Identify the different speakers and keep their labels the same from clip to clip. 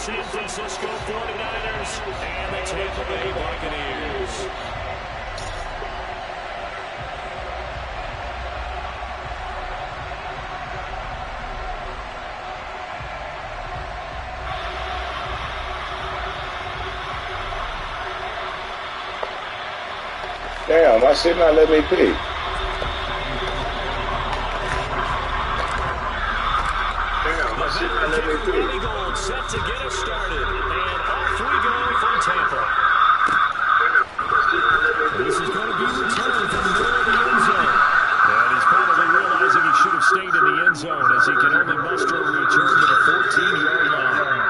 Speaker 1: San Francisco 49ers and the Tampa Bay Buccaneers.
Speaker 2: Damn, why shit not let me pick?
Speaker 1: Gold set to get us started, and off we go from Tampa. This is going to be returned from the middle of the end zone. And he's probably realizing he should have stayed in the end zone as he can only muster a return to the 14-yard line.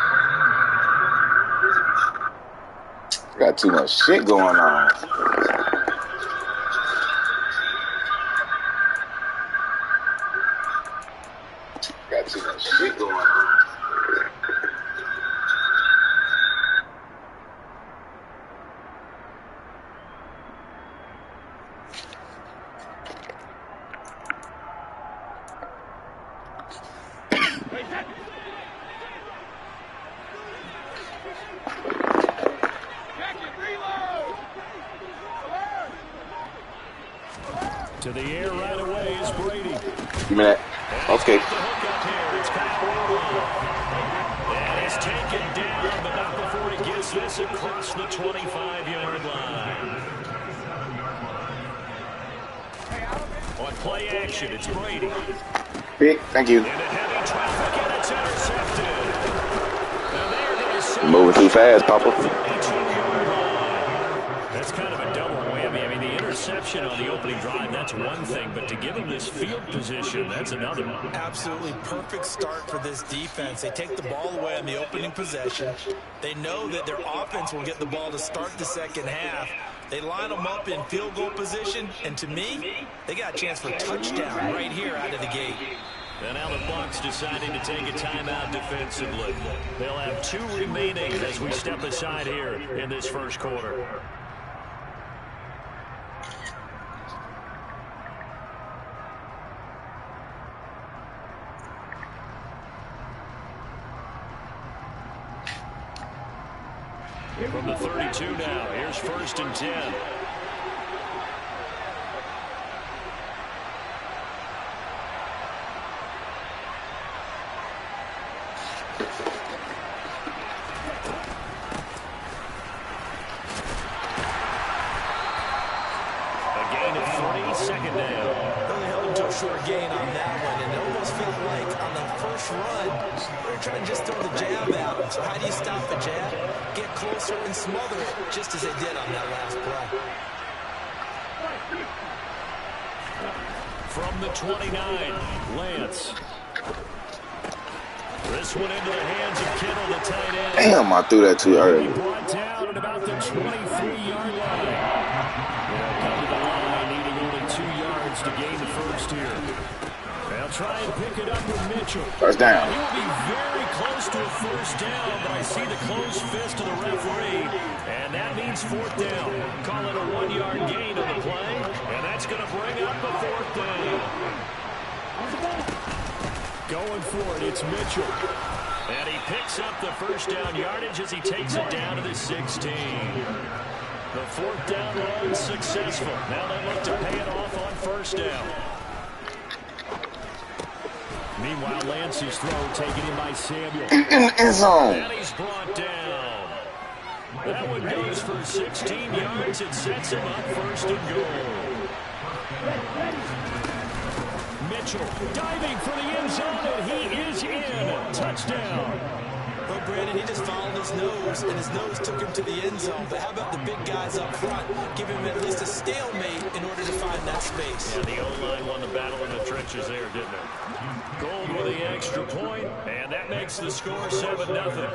Speaker 2: Got too much shit going on. Got too much shit going on.
Speaker 1: To the air right away is Brady.
Speaker 2: Give me that. Okay.
Speaker 1: And he's taken down, but not before he gets this across the 25-yard line. On play action, it's Brady.
Speaker 2: Pick. Thank you.
Speaker 1: Into heavy traffic, and it's intercepted.
Speaker 2: Moving too fast, Papa.
Speaker 1: That's kind of a double whammy. I mean, the interception on the opening drive, that's one thing, but to give him this field position, that's another.
Speaker 3: Absolutely perfect start for this defense. They take the ball away on the opening possession. They know that their offense will get the ball to start the second half. They line them up in field goal position, and to me, they got a chance for a touchdown right here out of the gate.
Speaker 1: And now the Bucs deciding to take a timeout defensively. They'll have 2 remaining as we step aside here in this first quarter. From the 32 now, here's 1st and 10. A gain of 3, second down.
Speaker 3: Really held him to a short gain on that one, and it almost felt like on the first run, they're trying to just throw the jab at him. So how do you stop the jab? Get closer and smother it, just as they did on that last play.
Speaker 1: From the 29, Lance. This one into the hands of Kittle, the tight end.
Speaker 2: Damn, I threw that too early.
Speaker 1: Brought down at about the 23-yard line. Come to the line, needing only 2 yards to gain the first here. They'll try and pick it up with Mitchell.
Speaker 2: First down.
Speaker 1: He will be very close to a first down, but I see the closed fist of the referee, and that means 4th down. Call it a 1-yard gain on the play, and that's going to bring up a 4th down. Going for it, it's Mitchell. And he picks up the first down yardage as he takes it down to the 16. The 4th down run successful. Now they look to pay it off on first down. Meanwhile, Lance's throw taken in by Samuel.
Speaker 2: End zone.
Speaker 1: And he's brought down. That one goes for 16 yards. It sets him up 1st and goal. Mitchell diving for the end zone, and he is in. Touchdown.
Speaker 3: Well, Brandon, he just followed his nose, and his nose took him to the end zone. But how about the big guys up front? Give him at least a stalemate in order to find that space.
Speaker 1: Yeah, the O-line won the battle in the trenches there, didn't it? Gold with the extra point, and that makes the score 7-0.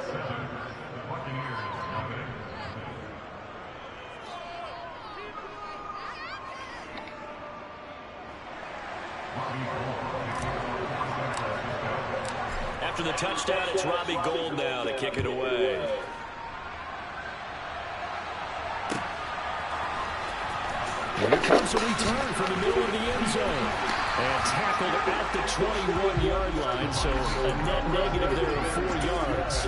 Speaker 1: After the touchdown, it's Robbie Gould now to kick it away. Here comes a return from the middle of the end zone. And tackled at the 21-yard line, so a net negative there of 4 yards.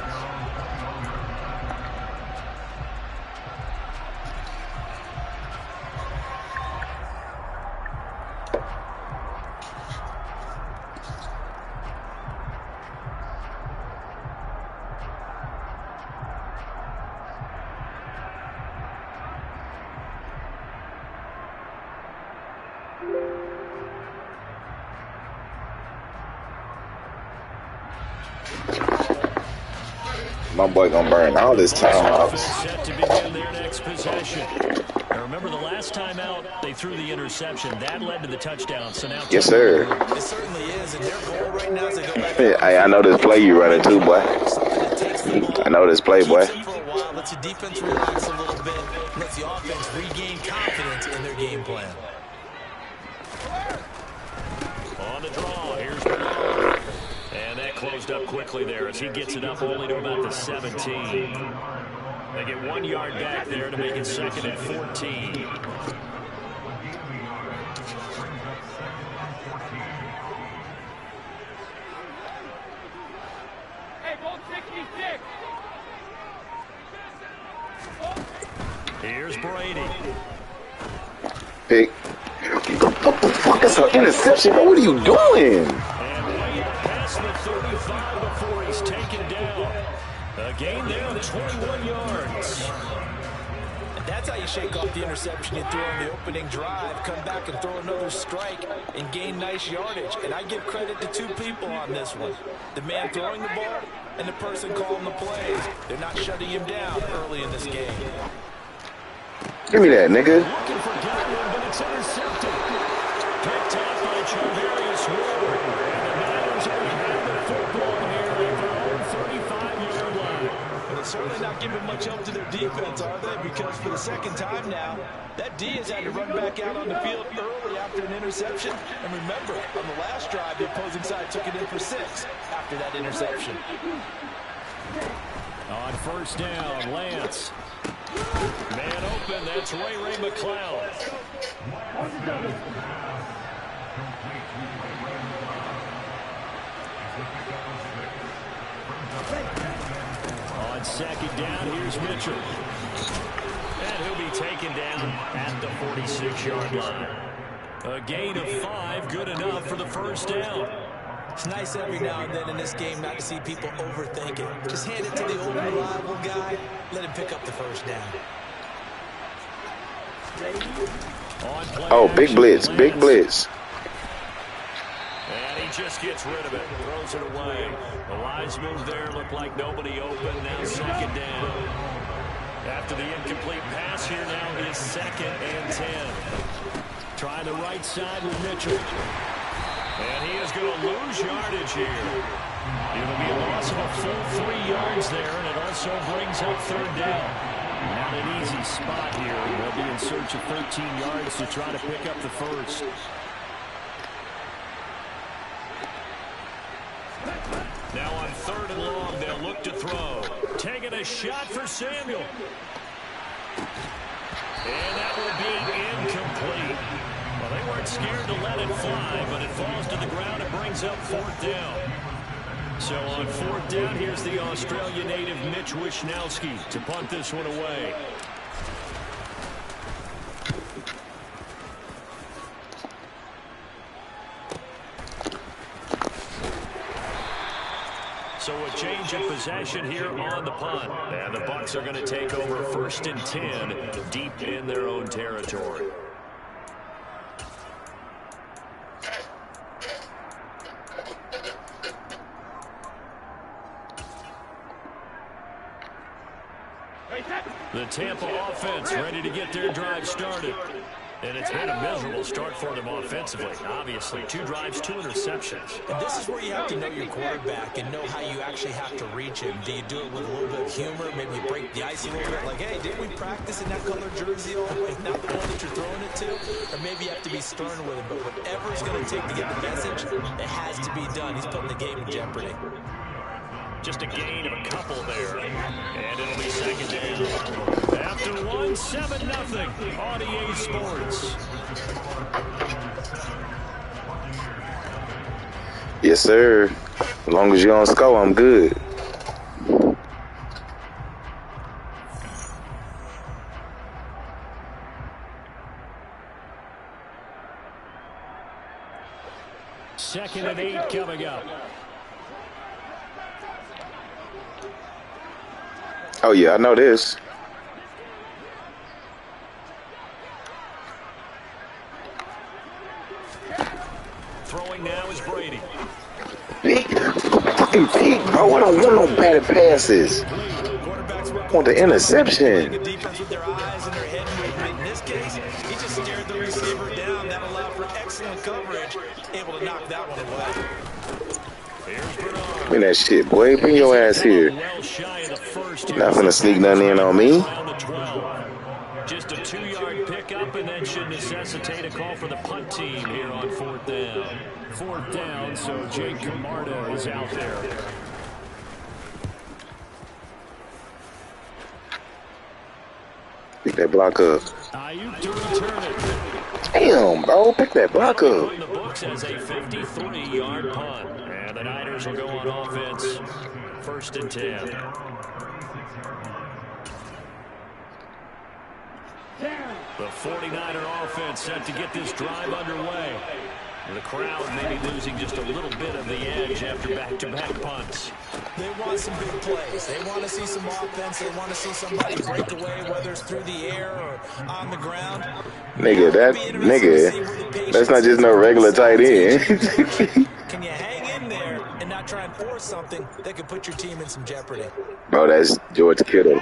Speaker 2: My boy gonna burn all this timeouts.
Speaker 1: Set to begin their next possession. Now remember, the last time out, they threw the interception. That led to the touchdown. So now,
Speaker 2: Yes, sir.
Speaker 3: It certainly is, and their goal right now is to go back.
Speaker 2: I know this play you running too, boy. I know this play, boy.
Speaker 3: For a while, lets the defense relax a little bit, lets the offense regain confidence in their game plan.
Speaker 1: On the draw, here's Bernard. And that closed up quickly there as he gets it up only to about the 17. They get 1 yard back there to make it 2nd and 14. Here's Brady.
Speaker 2: Pick. What the fuck is an interception? What are you doing?
Speaker 1: And way past the 35 before he's taken down. A gain there of 21 yards.
Speaker 3: And that's how you shake off the interception you threw on the opening drive. Come back and throw another strike and gain nice yardage. And I give credit to two people on this one. The man throwing the ball and the person calling the plays. They're not shutting him down early in this game.
Speaker 2: Give me that, nigga.
Speaker 1: Looking for Godwin, but it's intercepted. Picked off by Charvarius Ward. And the Niners are have the football here at their own 35-yard line.
Speaker 3: And they're certainly not giving much help to their defense, are they? Because for the second time now, that D has had to run back out on the field early after an interception. And remember, on the last drive, the opposing side took it in for 6 after that interception.
Speaker 1: On first down, Lance. Man open, that's Ray McCloud. On second down, here's Mitchell. And he'll be taken down at the 46-yard line. A gain of 5, good enough for the first down.
Speaker 3: It's nice every now and then in this game not to see people overthink it. Just hand it to the old reliable guy. Let him pick up the first down.
Speaker 2: Oh, big blitz, big blitz.
Speaker 1: And he just gets rid of it, throws it away. The wise move there, looked like nobody open, now second down. After the incomplete pass here now is 2nd and 10. Trying the right side with Mitchell. And he is going to lose yardage here. It'll be a loss of a full 3 yards there, and it also brings up third down. Not an easy spot here. They'll be in search of 13 yards to try to pick up the first. Now on 3rd and long, they'll look to throw. Taking a shot for Samuel. And that will be incomplete. Well, they weren't scared to let it fly, but it falls to the ground and brings up 4th down. So on 4th down, here's the Australia native Mitch Wishnowski to punt this one away. So a change of possession here on the punt. And the Bucs are going to take over 1st and 10 deep in their own territory. The Tampa offense ready to get their drive started. And it's been a miserable start for them offensively. Obviously, 2 drives, 2 interceptions.
Speaker 3: And this is where you have to know your quarterback and know how you actually have to reach him. Do you do it with a little bit of humor? Maybe you break the ice a little bit. Like, hey, didn't we practice in that colored jersey all the way? Not the one that you're throwing it to. Or maybe you have to be stern with him. But whatever it's going to take to get the message, it has to be done. He's putting the game in jeopardy.
Speaker 1: Just a gain of a couple there. And it'll be 2nd down. After 1, 7-0 on EA Sports.
Speaker 2: Yes, sir. As long as you don't score, I'm good.
Speaker 1: Second and 8 coming up.
Speaker 2: Oh, yeah, I know this.
Speaker 1: Throwing now is Brady.
Speaker 2: fucking peek, bro. I don't want no batted passes. I want the interception.
Speaker 3: Defense with their eyes and their head movement. In this case, he just stared the receiver down. That allowed for excellent coverage. Able to knock that one away.
Speaker 2: Bring that shit, boy. Bring your ass here. Not gonna sneak nothing in on me.
Speaker 1: Just a 2-yard pickup, and that should necessitate a call for the punt team here on 4th down. 4th down, so Jake Camarda is out there.
Speaker 2: Pick that block up.
Speaker 1: Ayuk to return it.
Speaker 2: Damn, bro. Pick that block up.
Speaker 1: The books as a 53-yard punt. And the Niners will go on offense. 1st and 10. The 49er offense set to get this drive underway. The crowd may be losing just a little bit of the edge after back-to-back punts.
Speaker 3: They want some big plays. They want to see some offense. They want to see somebody break away, whether it's through the air or on the ground.
Speaker 2: Nigga, that's not just no regular tight end.
Speaker 3: Can you hang in there and not try and force something that could put your team in some jeopardy?
Speaker 2: Bro, that's George Kittle.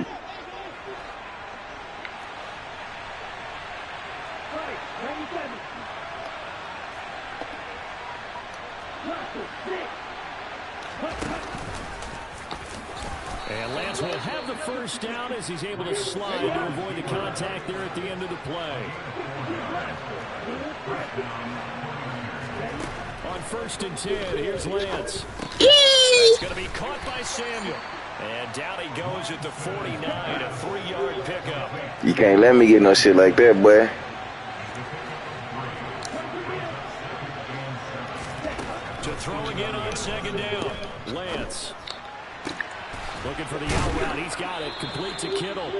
Speaker 1: And Lance will have the 1st down as he's able to slide to avoid the contact there at the end of the play. On 1st and 10, here's Lance. It's going to be caught by Samuel. And down he goes at the 49, a 3-yard pickup.
Speaker 2: You can't let me get no shit like that, boy.
Speaker 1: To throw again on 2nd down. Lance. Looking for the out route. He's got it. Complete to Kittle.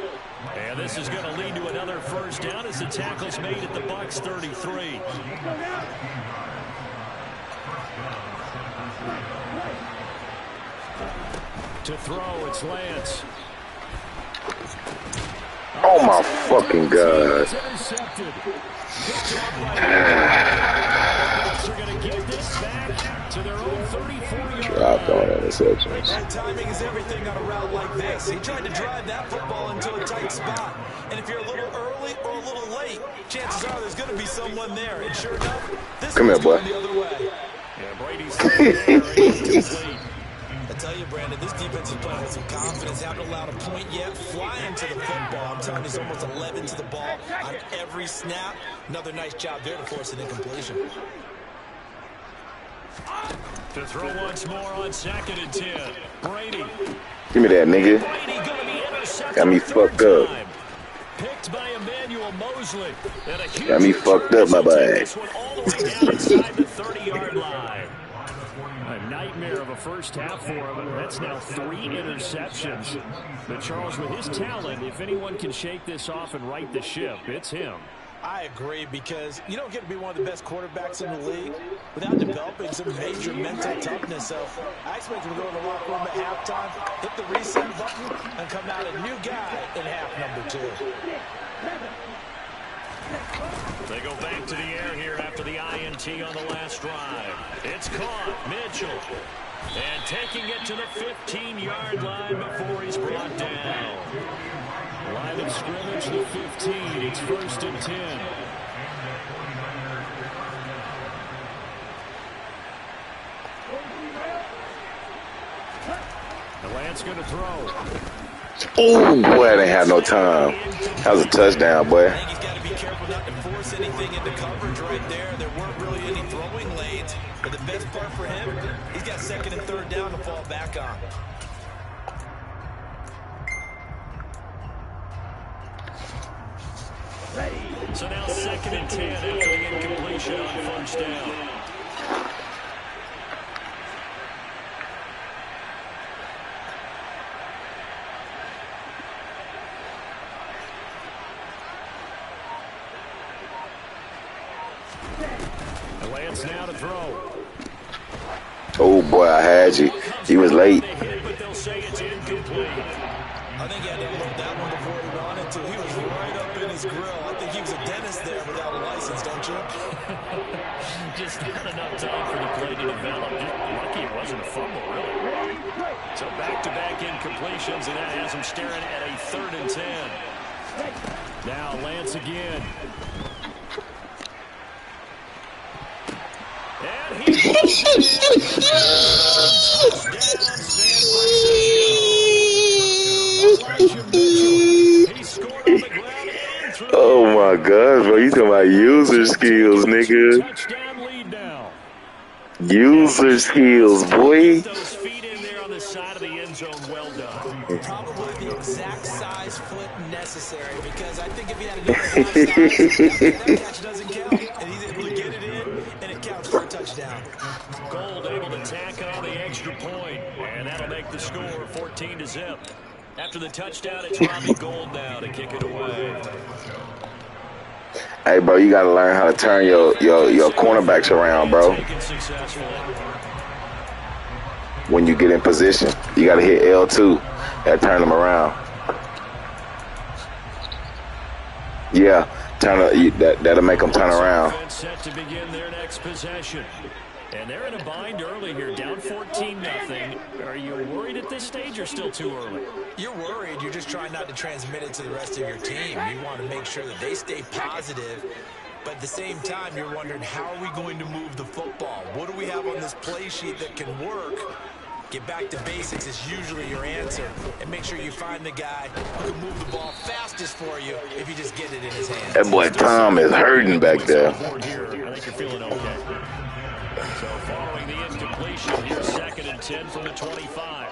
Speaker 1: And this is going to lead to another 1st down as the tackle's made at the Bucs 33. To throw, it's Lance.
Speaker 2: Oh my fucking God.
Speaker 1: Intercepted. They're going to get this back to their own 34-yard
Speaker 2: Dropped on
Speaker 1: line.
Speaker 2: interceptions.
Speaker 3: That timing is everything on a route like this. He tried to drive that football into a tight spot. And if you're a little early or a little late, chances are there's going to be someone there. And sure enough, this
Speaker 2: Come here, boy.
Speaker 3: the other way.
Speaker 1: Yeah, Brady's incomplete.
Speaker 3: I tell you, Brandon, this defense is playing with some confidence. Haven't allowed a point yet. Flying to the football. I'm telling you, he's almost 11 to the ball on every snap. Another nice job there to force an incompletion.
Speaker 1: To throw once more on 2nd and 10. Brady.
Speaker 2: Give me that, nigga.
Speaker 1: Brady gonna be intercepted.
Speaker 2: Got me fucked up.
Speaker 1: Picked by Emmanuel Mosley. And a huge
Speaker 2: Got me fucked up, my boy.
Speaker 1: this one all the way down inside the 30-yard line. A nightmare of a first half for him. That's now 3 interceptions. But Charles, with his talent, if anyone can shake this off and right the ship, it's him.
Speaker 3: I agree, because you don't get to be one of the best quarterbacks in the league without developing some major mental toughness. So I expect him to go in the locker room at halftime, hit the reset button, and come out a new guy in half number 2.
Speaker 1: They go back to the air here after the INT on the last drive. It's caught. Mitchell. And taking it to the 15-yard line before he's brought down. Line of scrimmage, the 15. It's 1st and 10. The Lance going to throw.
Speaker 2: Oh, boy, I didn't have no time. That was a touchdown, boy.
Speaker 3: I think he's got to be careful not to force anything into coverage right there. There weren't really any throwing lanes. But the best part for him, he's got 2nd and 3rd down to fall back on.
Speaker 1: So now 2nd and 10 after the incompletion on 1st down. The Lance now to throw.
Speaker 2: Oh, boy, I had you. He was late.
Speaker 1: But they'll say it's incomplete.
Speaker 3: I think he had to load that one before he wanted to. He was right up in his grill. I think he was a dentist there without a license, don't you?
Speaker 1: Just not enough time for the play to develop. Just lucky it wasn't causing a fumble, really. So back-to-back incompletions, and that has him staring at a 3rd and 10. Now Lance again. And he puts it in. Touchdown, San Francisco. Elijah Mitchell. He scored on the ground and through the
Speaker 2: Oh
Speaker 1: air.
Speaker 2: my God, bro! You talking about user skills, nigga?
Speaker 1: Touchdown lead now.
Speaker 2: User skills, boy.
Speaker 1: Those feet in there on the side of the end zone, well done.
Speaker 3: Probably the exact size foot necessary, because I think if he had another size, that catch doesn't count. And he's able to get it in, and it counts for a touchdown.
Speaker 1: Gold able to tack on the extra point, and that'll make the score 14-0. After the touchdown, it's Robbie Gould now to kick it away.
Speaker 2: Hey, bro, you gotta learn how to turn your cornerbacks around, bro. When you get in position, you gotta hit L2 and turn them around. Yeah, that'll make them turn around.
Speaker 1: Set to begin their next possession. And they're in a bind early here, down 14-0. Are you worried at this stage or still too early?
Speaker 3: You're worried. You're just trying not to transmit it to the rest of your team. You want to make sure that they stay positive. But at the same time, you're wondering, how are we going to move the football? What do we have on this play sheet that can work? Get back to basics is usually your answer. And make sure you find the guy who can move the ball fastest for you if you just get it in his hands.
Speaker 2: That boy Tom is hurting back there.
Speaker 1: I think you're feeling okay. So following the incompletion, here's 2nd and 10 from the 25.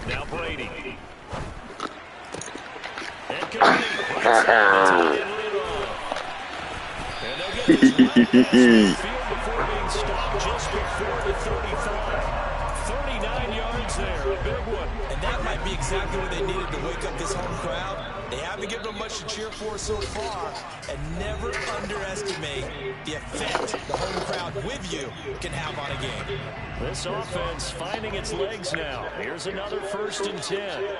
Speaker 1: Now Brady. And complete. And they'll get this right field before being stopped just before the 35. 39 yards there, a big one.
Speaker 3: And that might be exactly what they needed to wake up this home crowd. They haven't given them much to cheer for so far, and never underestimate the effect the home crowd with you can have on a game.
Speaker 1: This offense finding its legs now. Here's another 1st and 10.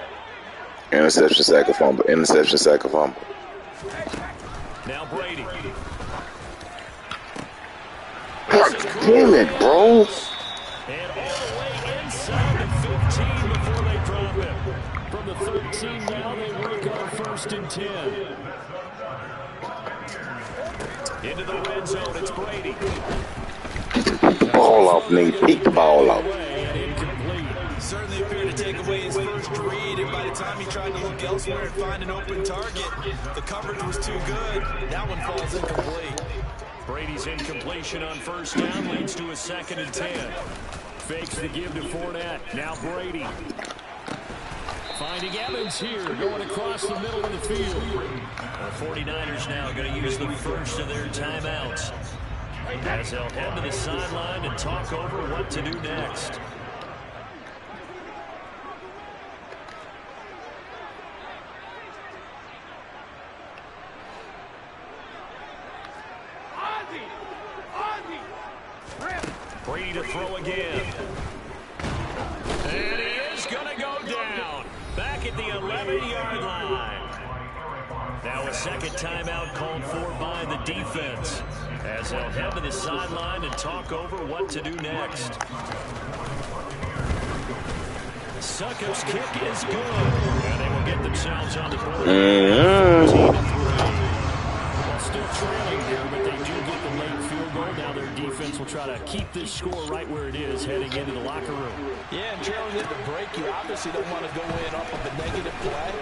Speaker 2: Interception, sack, or fumble. Interception, sack, or fumble.
Speaker 1: Now Brady.
Speaker 2: God damn it, bro.
Speaker 1: And all the way inside the 15 before they drop him. From the 13 now, they work on 1st and 10. Into the red zone, it's Brady.
Speaker 2: Pick the ball off, nigga. Pick the ball off.
Speaker 3: Certainly appeared to take away his first read, and by the time he tried to look elsewhere and find an open target, the coverage was too good. That one falls incomplete.
Speaker 1: Brady's incompletion on 1st down leads to a 2nd and 10. Fakes the give to Fournette. Now Brady. Finding Evans here, going across the middle of the field. The 49ers now going to use the first of their timeouts, as they'll head to the sideline and talk over what to do next. Brady to throw again. And he is going to go down. Back at the 11-yard line. Now a 2nd timeout called for by the defense, as they'll head to the sideline and talk over what to do next. Succop's kick is good. And they will get themselves on the board. Still trailing here, but they do get the late field goal. Now their defense will try to keep this score right where it is heading into the locker room.
Speaker 3: Yeah, and trailing at the break, you obviously don't want to go in off of a negative play.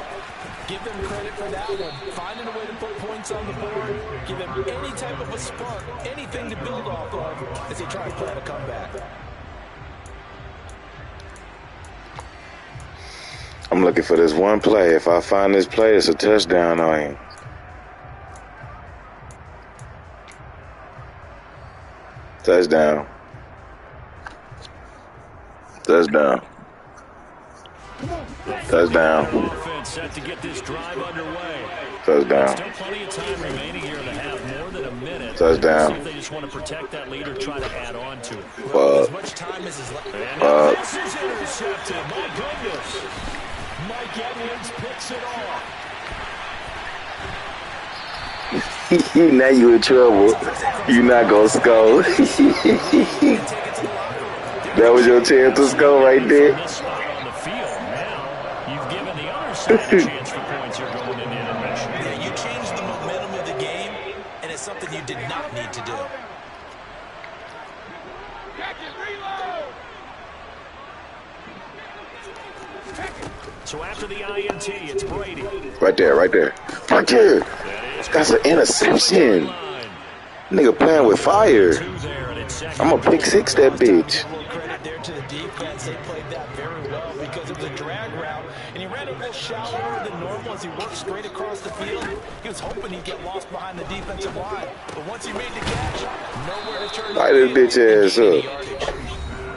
Speaker 3: Give them credit for that one. Finding a way to put points on the board. Give them any type of a spark, anything to build off of as they try to plan a comeback.
Speaker 2: I'm looking for this one play. If I find this play, it's a touchdown on him. Touchdown. Touchdown. Touchdown.
Speaker 1: Offense set to get this drive underway.
Speaker 2: Touchdown.
Speaker 1: Still plenty of time remaining here to have more than a minute.
Speaker 2: Touchdown.
Speaker 1: See if they just want to protect that lead or try to add on to it.
Speaker 3: As much time as is left.
Speaker 1: And this is intercepted. My goodness. Mike Edwards picks it off.
Speaker 2: Now you in trouble. You not gonna score. That was your chance to score right there.
Speaker 1: This spot on the field. Now you've given the other side a chance for points here going into intermission.
Speaker 3: Yeah, you changed the momentum of the game, and it's something you did not need to do.
Speaker 1: So after the INT, it's Brady.
Speaker 2: Right there, right there. Right there. That's an interception. Nigga playing with fire. I'm gonna pick six that bitch.
Speaker 3: Credit there to the defense. They played that very well because it was a drag route, and he ran a little shallower than normal as he worked straight across the field. He was hoping he'd get lost behind the defensive line, but once he made the catch, nowhere to turn.
Speaker 2: Light this bitch ass up.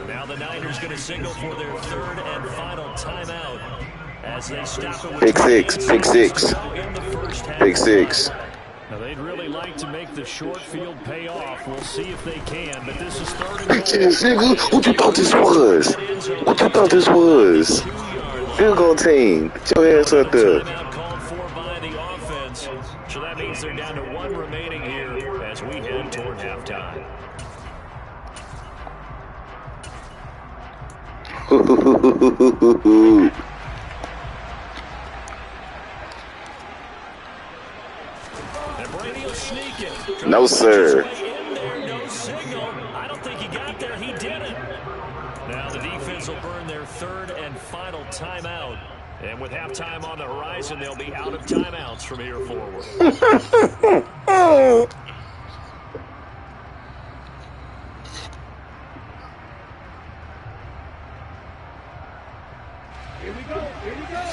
Speaker 1: Now the Niners going to signal for their third and final timeout as they stop it with
Speaker 2: Pick six, pick six, pick six.
Speaker 1: Now they'd really like to make the short field pay off. We'll see if they can, but this is third and
Speaker 2: Bitch ass nigga, what you thought this was? What you thought this was? Field goal team, get your ass up there.
Speaker 1: Timeout called for by the offense, so that means they're down to one remaining here as we head toward halftime.
Speaker 2: No, sir.
Speaker 1: No signal. I don't think he got there. He didn't. Now the defense will burn their third and final timeout. And with halftime on the horizon, they'll be out of timeouts from here forward.
Speaker 4: Here we go. Here we go.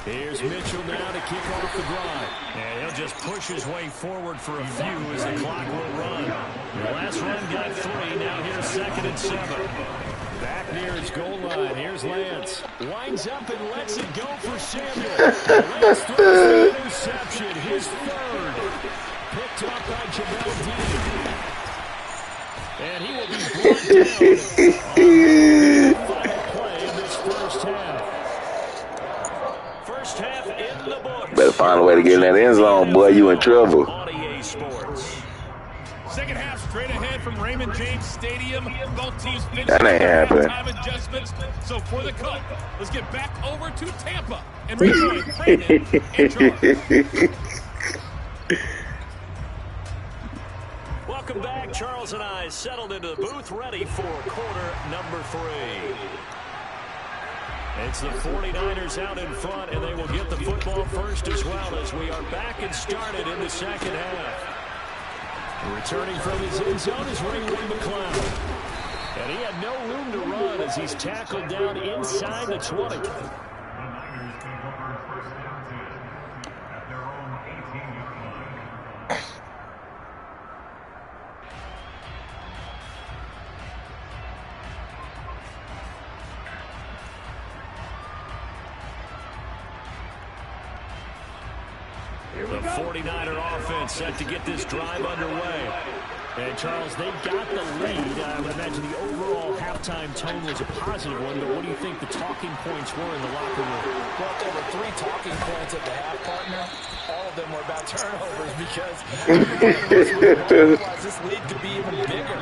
Speaker 1: Here's Mitchell now to kick off the drive. And he'll just push his way forward for a few as the clock will run. The last run got 3. Now here's 2nd and 7. Back near his goal line. Here's Lance. Winds up and lets it go for Samuel. Lance throws the interception. His third. Picked up by Jamel Dean. And he will be brought down on the final play in this first half. First half in the books.
Speaker 2: Better find a way to get in that end zone, boy. You in trouble.
Speaker 4: Second half straight ahead from Raymond James Stadium. Both teams finished
Speaker 2: That ain't happening.
Speaker 4: time adjustments. So for the cut, let's get back over to Tampa and rejoin Brandon and Charles.
Speaker 1: Welcome back. Charles and I settled into the booth, ready for quarter number 3. It's the 49ers out in front, and they will get the football first as well as we are back and started in the second half. Returning from his end zone is Ray McCloud. And he had no room to run as he's tackled down inside the 20. The 49er offense set to get this drive underway. And, Charles, they got the lead. I would imagine the overall halftime tone was a positive one, but what do you think the talking points were in the locker room?
Speaker 3: Well, there were 3 talking points at the half, partner. All of them were about turnovers because otherwise this lead could be even bigger.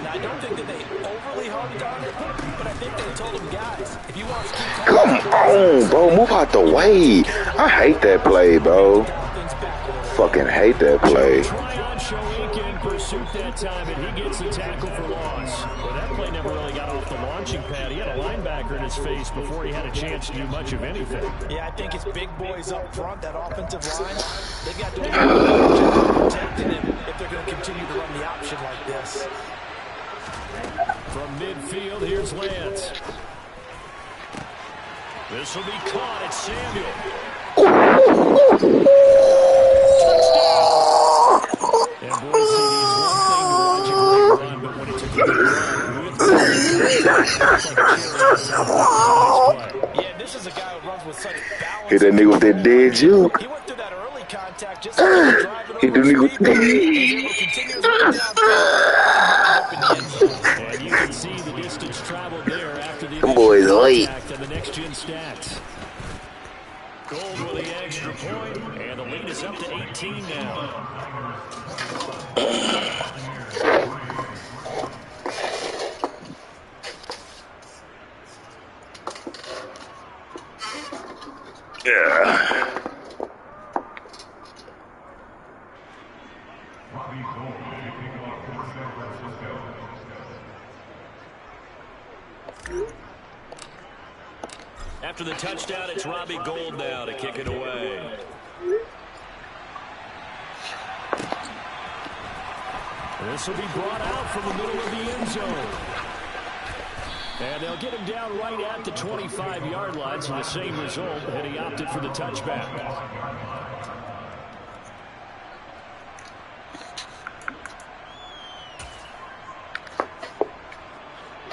Speaker 3: Now, I don't think that they overly harped on it, but I think they told them, guys, if you want to keep
Speaker 2: Come on, bro. Move out the way. I hate that play, bro. Fucking hate that play.
Speaker 1: Tryon Shoyinka in pursuit that time, and he gets the tackle for loss. Well, that play never really got off the launching pad. He had a linebacker in his face before he had a chance to do much of anything.
Speaker 3: Yeah, I think it's big boys up front, that offensive line. They've got to do a better job protecting him if they're going to continue to run the option like this.
Speaker 1: From midfield, here's Lance. This will be caught at Samuel. And boy, CD, it's one thing to watch a great run, but when it's a great run with
Speaker 3: yeah, this is a guy who runs with such balance.
Speaker 2: Hit that nigga with that dead juke.
Speaker 3: He went through that early contact just driving
Speaker 2: Hit the nigga with that.
Speaker 1: And you can see the distance traveled there after the
Speaker 2: Them boys late.
Speaker 1: contact and the next gen stats. Gold with the extra point, and the lead is up to 18 now.
Speaker 2: Yeah.
Speaker 1: After the touchdown, it's Robbie Gould now to kick it away. This will be brought out from the middle of the end zone. And they'll get him down right at the 25-yard line, so the same result, and he opted for the touchback.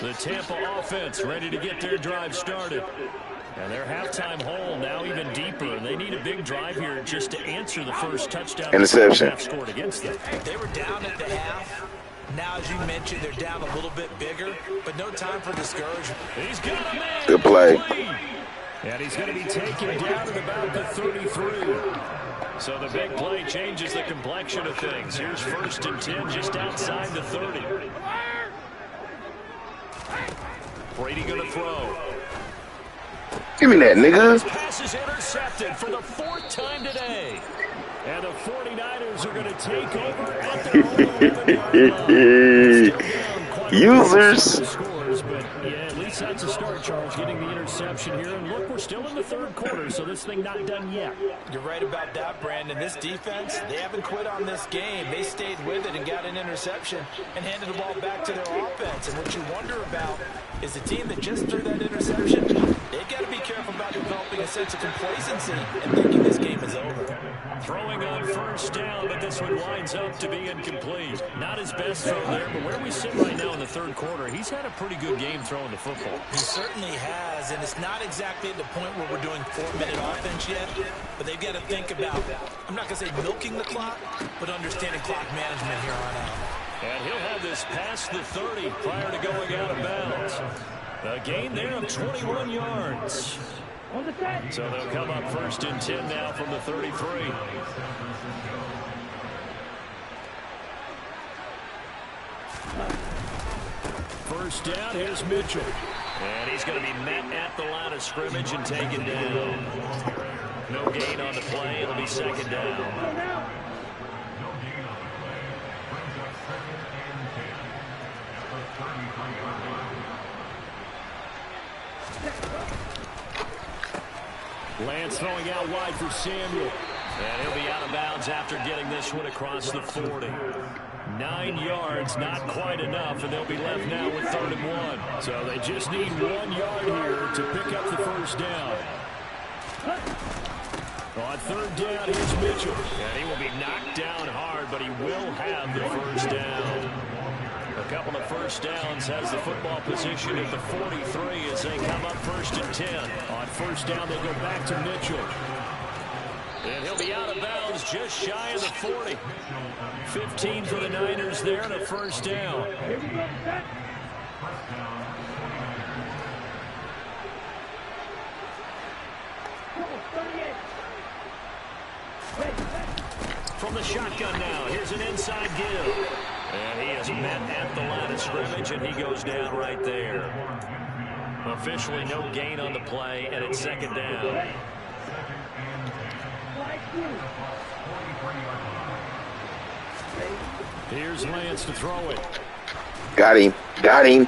Speaker 1: The Tampa offense ready to get their drive started. And their halftime hole now even deeper. They need a big drive here just to answer the first touchdown.
Speaker 2: Interception.
Speaker 1: Scored against them.
Speaker 3: They were down at the half. Now, as you mentioned, they're down a little bit bigger, but no time for discouragement.
Speaker 1: He's got a man.
Speaker 2: Good play.
Speaker 1: And he's going to be taken down at about the 33. So the big play changes the complexion of things. Here's 1st and 10 just outside the 30. Brady going to throw.
Speaker 2: Give me that, nigga.
Speaker 1: This pass is intercepted for the 4th time today. And the 49ers are going to take over at their own 11-yard line.
Speaker 2: Users.
Speaker 1: Scores, but yeah, at least that's a start, Charles, getting the interception here. And look, we're still in the 3rd quarter, so this thing not done yet.
Speaker 3: You're right about that, Brandon. This defense, they haven't quit on this game. They stayed with it and got an interception and handed the ball back to their offense. And what you wonder about is the team that just threw that interception, they've got to be careful about developing a sense of complacency and thinking this game is over.
Speaker 1: Throwing on 1st down, but this one winds up to be incomplete. Not his best throw there, but where we sit right now in the 3rd quarter, he's had a pretty good game throwing the football.
Speaker 3: He certainly has, and it's not exactly at the point where we're doing 4-minute offense yet, but they've got to think about, I'm not going to say milking the clock, but understanding clock management here on out.
Speaker 1: And he'll have this past the 30 prior to going out of bounds. A gain there of 21 yards. So they'll come up 1st and 10 now from the 33. First down, here's Mitchell. And he's going to be met at the line of scrimmage and taken down. No gain on the play. It'll be 2nd down. Lance throwing out wide for Samuel. And he'll be out of bounds after getting this one across the 40. 9 yards, not quite enough, and they'll be left now with 3rd and 1. So they just need 1 yard here to pick up the 1st down. On 3rd down, here's Mitchell. And he will be knocked down hard, but he will have the 1st down. A couple of 1st downs has the football position at the 43 as they come up 1st and 10. On 1st down, they'll go back to Mitchell. And he'll be out of bounds just shy of the 40. 15 for the Niners there and a 1st down. From the shotgun now, here's an inside give. And he is met at the line of scrimmage, and he goes down right there. Officially no gain on the play, and it's 2nd down. Here's Lance to throw it.
Speaker 2: Got him. Got him.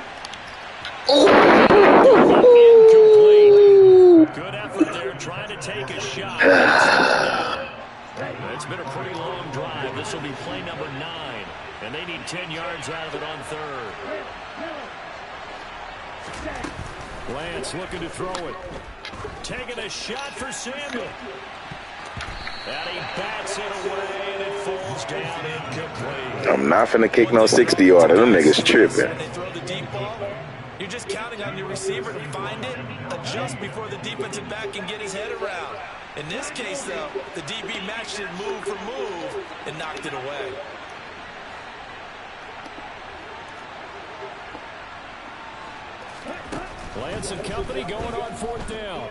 Speaker 1: Incomplete. Good effort there, trying to take a shot. It's been a pretty long drive. This will be play number 9. And they need 10 yards out of it on 3rd. Lance looking to throw it. Taking a shot for Samuel. And he bats it away, and it falls down incomplete.
Speaker 2: I'm not finna kick no 60-yarder. Them niggas tripping.
Speaker 3: They throw the deep ball. You're just counting on your receiver to find it, adjust before the defensive back can get his head around. In this case, though, the DB matched it move for move and knocked it away.
Speaker 1: Lance and company going on 4th down.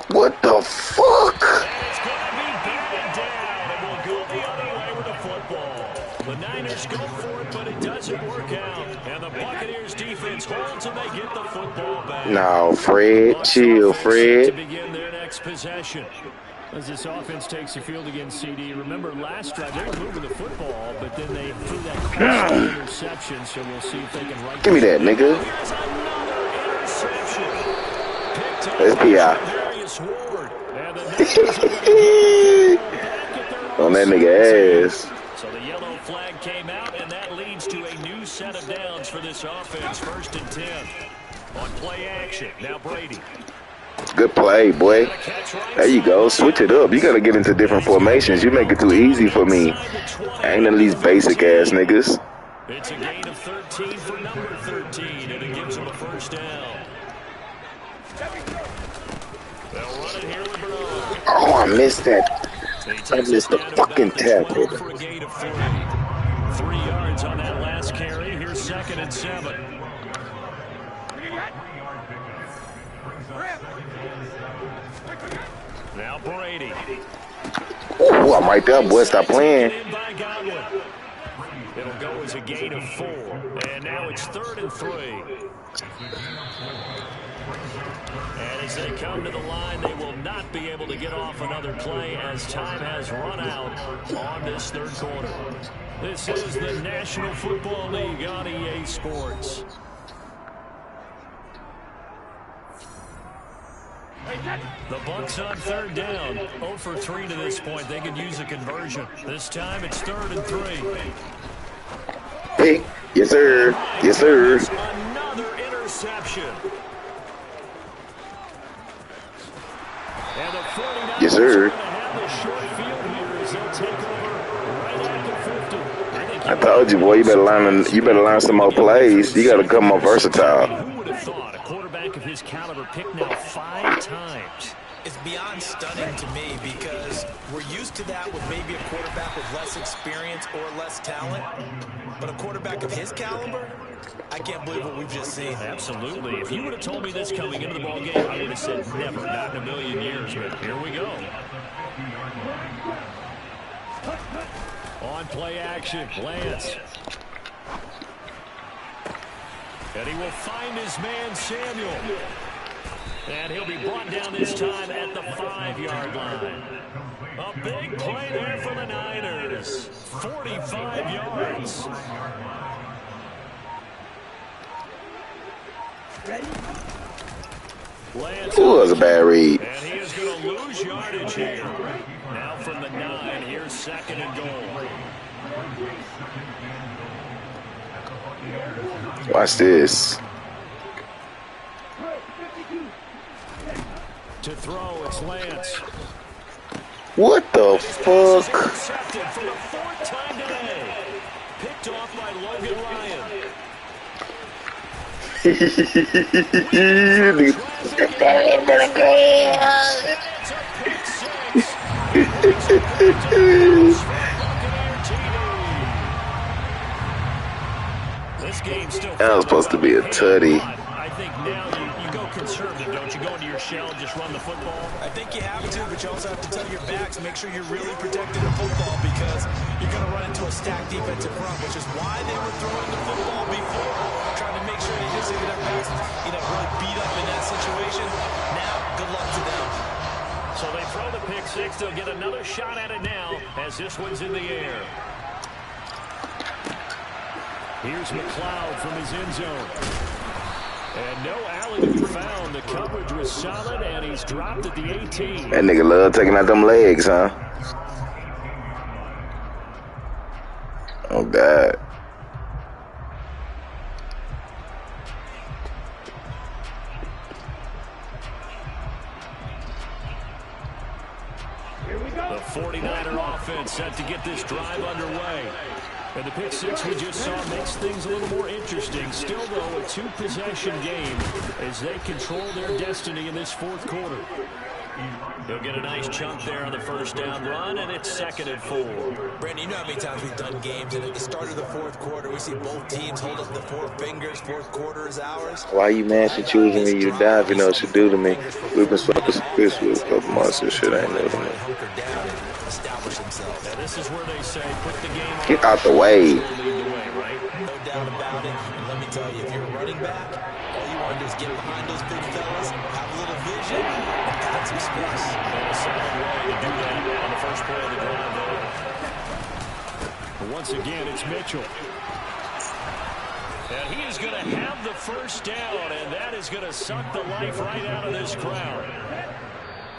Speaker 2: What the the fuck?
Speaker 1: And it's going to be batted down, and we'll go the other way with the football. The Niners go for it, but it doesn't work out. And the Buccaneers defense holds, and they get the football back.
Speaker 2: No, Fred. Chill, Fred.
Speaker 1: To begin their next possession.
Speaker 4: As this offense takes the field against CD, remember last drive they were moving the football, but then they threw that costly interception, so we'll see if they can right.
Speaker 2: Give me that, nigga.
Speaker 1: Here's another interception. Picked up
Speaker 2: Let's be out.
Speaker 1: Darius Ward. And the Niners are going to back at their
Speaker 2: On that nigga ass.
Speaker 1: So the yellow flag came out, and that leads to a new set of downs for this offense. 1st and 10. On play action. Now Brady.
Speaker 2: Good play, boy. There you go. Switch it up. You got to get into different formations. You make it too easy for me. I ain't none of these basic ass niggas.
Speaker 1: It's a gain of 13 for number 13, and it gives him a 1st down. They'll run it here with Bernard.
Speaker 2: Oh, I missed that. I missed the fucking tackle.
Speaker 1: For a gain of 3. 3 yards on that last carry. Here's 2nd and 7. Now Brady.
Speaker 2: Oh, I'm right there, boy. Stop playing.
Speaker 1: It'll go as a gain of 4. And now it's 3rd and 3. And as they come to the line, they will not be able to get off another play as time has run out on this 3rd quarter. This is the National Football League on EA Sports. The Bucs on 3rd down. 0 for 3 to this point. They could use a conversion. This time it's 3rd and 3.
Speaker 2: Hey, yes, sir. Yes, sir.
Speaker 1: Another interception. And the 49ers
Speaker 2: Yes, sir.
Speaker 1: have the short field here as they'll take over right at the 50.
Speaker 2: I told you, boy. You better learn some more plays. You got to become more versatile.
Speaker 1: Who would have thought a quarterback of his caliber picked now 5 times?
Speaker 3: It's beyond stunning to me because we're used to that with maybe a quarterback with less experience or less talent. But a quarterback of his caliber, I can't believe what we've just seen.
Speaker 1: Absolutely. If you would have told me this coming into the ball game, I would have said never, not in a million years. But here we go. On play action, Lance. And he will find his man, Samuel. And he'll be brought down this time at the 5-yard line. A big play there for the Niners. 45 yards. Lance.
Speaker 2: Ooh, that was a bad read.
Speaker 1: And he is going to lose yardage here. Now from the 9, here's 2nd and goal.
Speaker 2: Watch this.
Speaker 1: To throw, it's Lance.
Speaker 2: What the fuck?
Speaker 1: Intercepted for the 4th time today. Picked off by Logan Ryan. This game's still
Speaker 2: That was supposed to be a tutty.
Speaker 1: I think now you go conservative, don't you? Go into your shell, just run the football.
Speaker 3: I think you have to, but you also have to tell your backs, make sure you're really protecting the football because you're going to run into a stacked defensive front, which is why they were throwing the football before, trying to make sure they just get their backs, really beat up in that situation. Now, good luck to them.
Speaker 1: So they throw the pick 6. They'll get another shot at it now as this one's in the air. Here's McLeod from his end zone. And no alley to be found. The coverage was solid, and he's dropped at the 18.
Speaker 2: That nigga love taking out them legs, huh? Oh, God.
Speaker 1: The 49er offense set to get this drive underway. And the pick 6 we just saw makes things a little more interesting. Still, though, a 2-possession game as they control their destiny in this 4th quarter. He'll get a nice chunk there on the first down run, and it's 2nd and 4.
Speaker 3: Brandon, you know how many times we've done games, and at the start of the fourth quarter, we see both teams hold up the 4 fingers. Fourth quarter is ours.
Speaker 2: Why you mad she choosing me? You die if you know what you do to me. We've been smoking some fish with a couple months. This shit ain't new to me.
Speaker 1: This is where they say put the game on.
Speaker 2: Get out the way.
Speaker 3: No doubt about it. And let me tell you, if you're a running back, all you want to do is get behind those big fellas, have a little vision, and pad some space.
Speaker 1: And a solid way to do that on the first play of the drive there.
Speaker 4: But once again, it's Mitchell.
Speaker 1: And he is going to have the first down, and that is going to suck the life right out of this crowd.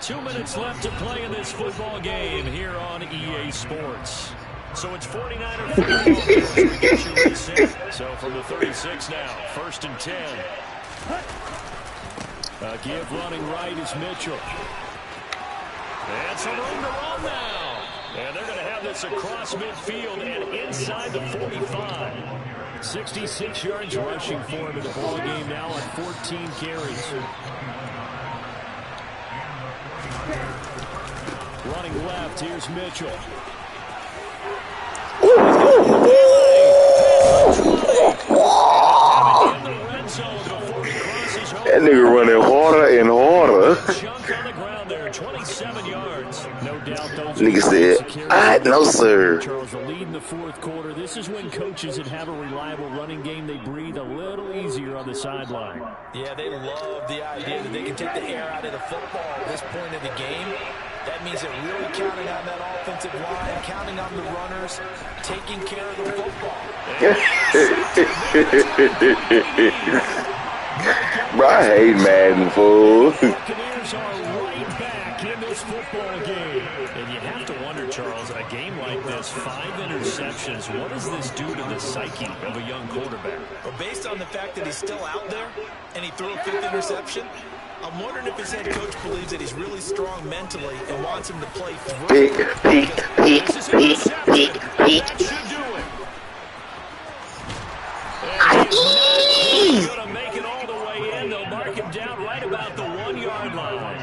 Speaker 1: 2 minutes left to play in this football game here on EA Sports. So it's 49er football. So from the 36 now, 1st and 10. Give running right is Mitchell. And some room to run now. And they're going to have this across midfield and inside the 45.
Speaker 4: 66 yards rushing for him in the ball game now on 14 carries. Running left, here's Mitchell.
Speaker 2: That nigga running harder and harder.
Speaker 1: Chunk on the ground there, 27 yards.
Speaker 4: No doubt those
Speaker 2: Nigga said, no, sir.
Speaker 4: Charles, the lead in the fourth quarter. This is when coaches that have a reliable running game, they breathe a little easier on the sideline.
Speaker 3: Yeah, they love the idea that they can take the air out of the football at this point of the game. That means they're really counting on that offensive line, counting on the runners, taking care of the football.
Speaker 2: Bro, I hate Madden, fool.
Speaker 4: Buccaneers are right back in this football game.
Speaker 1: And you have to wonder, Charles, in a game like this, 5 interceptions, what does this do to the psyche of a young quarterback?
Speaker 3: But based on the fact that he's still out there and he threw a 5th interception, I'm wondering if his head coach believes that he's really strong mentally and wants him to play through.
Speaker 2: Peek.
Speaker 1: That should do it. And he's not going to make it all the way in. They'll mark him down right about the 1-yard line.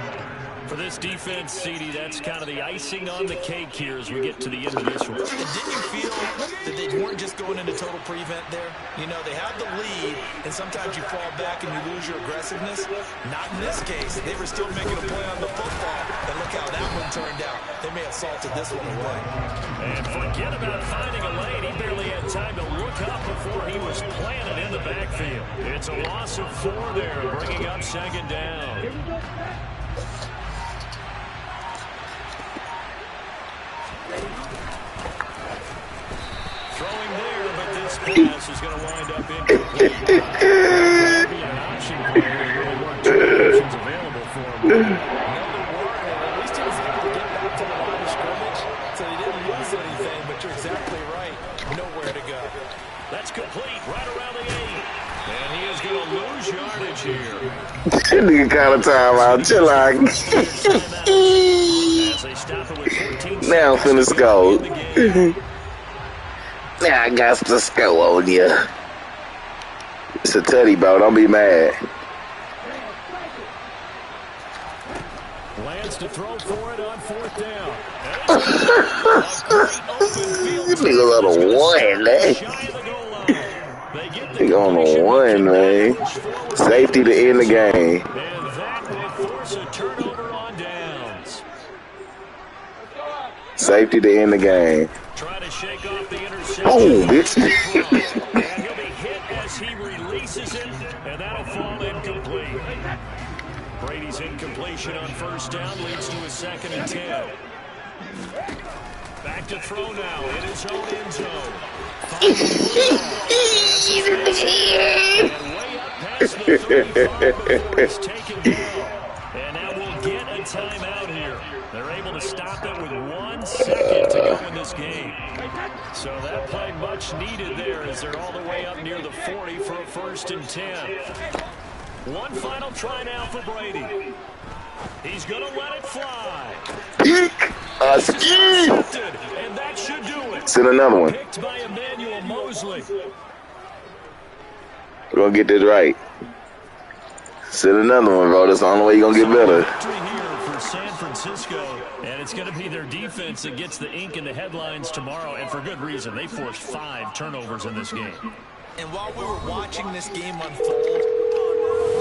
Speaker 1: For this defense, CD, that's kind of the icing on the cake here as we get to the end of this one.
Speaker 3: And didn't you feel that they weren't just going into total prevent there? You know, they have the lead, and sometimes you fall back and you lose your aggressiveness. Not in this case. They were still making a play on the football, and look how that one turned out. They may have salted this one away.
Speaker 1: And forget about finding a lane. He barely had time to look up before he was planted in the backfield. It's a loss of 4 there, bringing up 2nd down. Throwing there, but this pass is going to wind up incomplete. That'd be an option play. There really weren't 2 options available for him.
Speaker 3: No, there weren't. At least he was able to get back to the line of scrimmage, so he didn't lose anything, but you're exactly right. Nowhere to go.
Speaker 1: That's complete right around the 8. And he is going to lose yardage here.
Speaker 2: Nigga kind of time out. Chill out.
Speaker 1: As they stop it with 14
Speaker 2: Now I'm finna score. Now I got to score on you. It's a tutty, bro. Don't be mad.
Speaker 1: Lands to throw for it on 4th down.
Speaker 2: Niggas on the 1, man. Nigga on the 1, man. Safety to end the game.
Speaker 1: And that will force a turnover on downs.
Speaker 2: Safety to end the game.
Speaker 1: Try to shake off the interception.
Speaker 2: Oh, bitch.
Speaker 1: And he'll be hit as he releases it, and that'll fall incomplete. Brady's incompletion on 1st down leads to a 2nd and 10. Back to throw now in his own end zone. And way up past the 35 before it's taken down. And now we'll get a timeout here. They're able to stop it with 1 second to go in this game. So that play much needed there as they're all the way up near the 40 for a 1st and 10. One final try now for Brady. He's going to let it fly. And that should do it.
Speaker 2: Send another one.
Speaker 1: Picked by Emmanuel Mosley.
Speaker 2: We're going to get this right. Send another one, bro. That's the only way you're going to get better.
Speaker 1: Victory here for San San Francisco, and it's going to be their defense that gets the ink in the headlines tomorrow, and for good reason. They forced 5 turnovers in this game.
Speaker 3: And while we were watching this game unfold,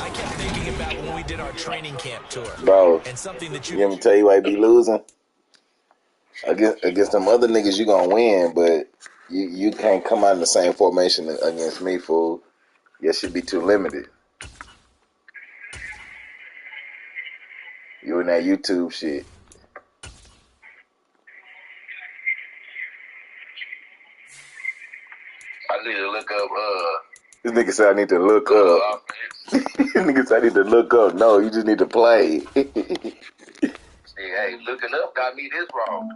Speaker 3: I kept thinking about when we did our training camp tour.
Speaker 2: Bro,
Speaker 3: and something that
Speaker 2: let me tell you why you be losing. Against them other niggas, you gonna win, but you can't come out in the same formation against me, fool. You should be too limited. You in that YouTube shit.
Speaker 5: I need to look up,
Speaker 2: This nigga said I need to look up. This nigga said I need to look up. No, you just need to play.
Speaker 5: See, hey, looking up got me this wrong.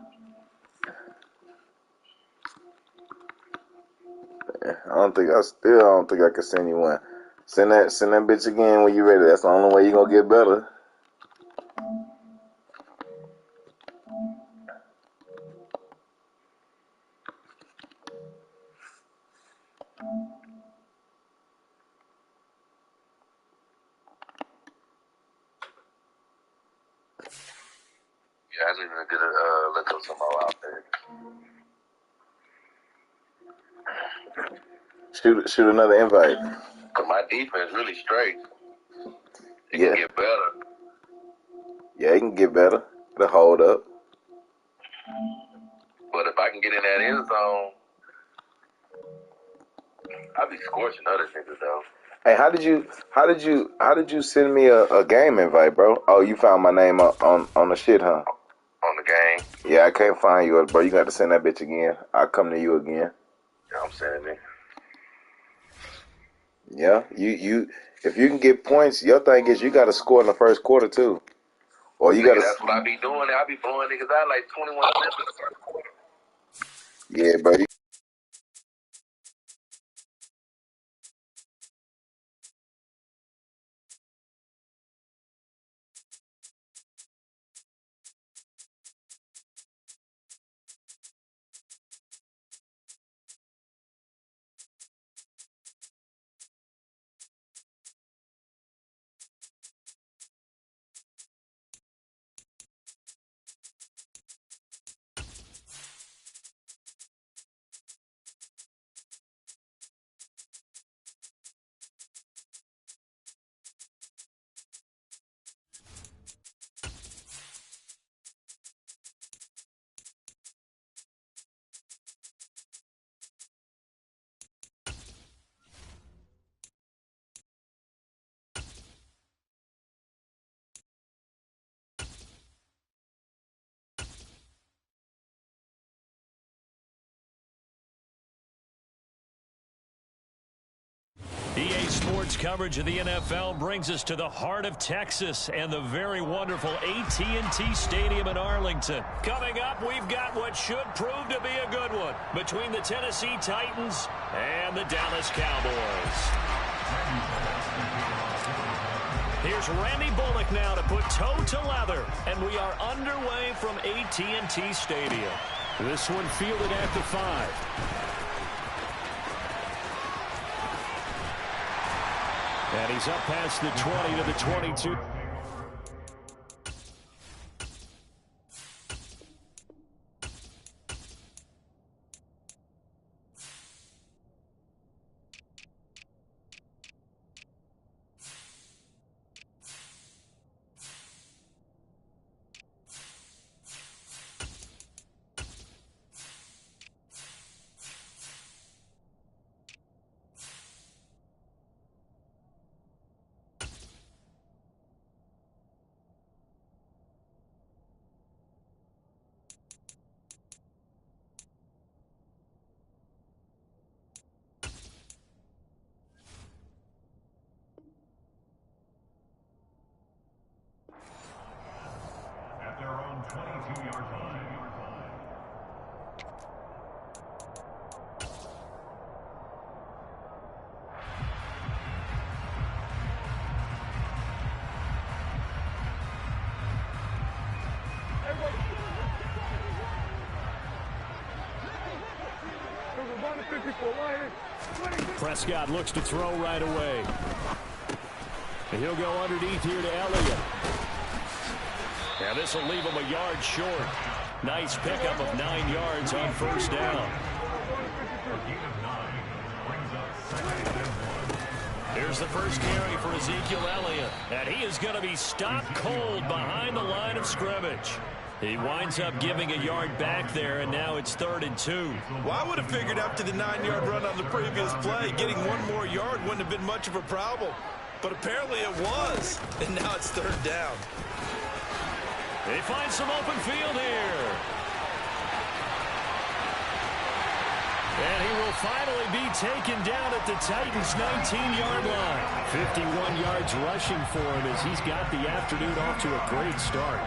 Speaker 2: I still don't think I can send you one. Send that bitch again when you ready. That's the only way you gonna get better.
Speaker 5: Yeah, I need to get look up some more out there.
Speaker 2: Shoot another invite.
Speaker 5: Cause my defense really straight. It
Speaker 2: Yeah.
Speaker 5: can get better.
Speaker 2: Yeah, it can get better. It'll hold up.
Speaker 5: But if I can get in that end zone, I'll be scorching other niggas though.
Speaker 2: Hey, how did you send me a game invite, bro? Oh, you found my name on the shit, huh?
Speaker 5: On the game.
Speaker 2: Yeah, I can't find you, bro. You got to send that bitch again. I'll come to you again.
Speaker 5: Yeah, I'm saying it.
Speaker 2: Yeah, you if you can get points, your thing is you got to score in the first quarter too, or you got to.
Speaker 5: That's what I be doing. I be blowing niggas out like 21 cents in the first quarter.
Speaker 2: Yeah, bro.
Speaker 1: EA Sports coverage of the NFL brings us to the heart of Texas and the very wonderful AT&T Stadium in Arlington. Coming up, we've got what should prove to be a good one between the Tennessee Titans and the Dallas Cowboys. Here's Randy Bullock now to put toe to leather, and we are underway from AT&T Stadium.
Speaker 4: This one fielded at the 5. And he's up past the 20 to the 22.
Speaker 6: Their own 22-yard line.
Speaker 4: Prescott looks to throw right away. And he'll go underneath here to Elliott. Yeah, this will leave him a yard short. Nice pickup of 9 yards on first down. Here's the first carry for Ezekiel Elliott. And he is going to be stopped cold behind the line of scrimmage. He winds up giving a yard back there, and now it's 3rd and 2.
Speaker 3: Well, I would have figured after the 9-yard run on the previous play, getting one more yard wouldn't have been much of a problem. But apparently it was, and now it's 3rd down.
Speaker 4: They find some open field here. And he will finally be taken down at the Titans' 19-yard line. 51 yards rushing for him as he's got the afternoon off to a great start.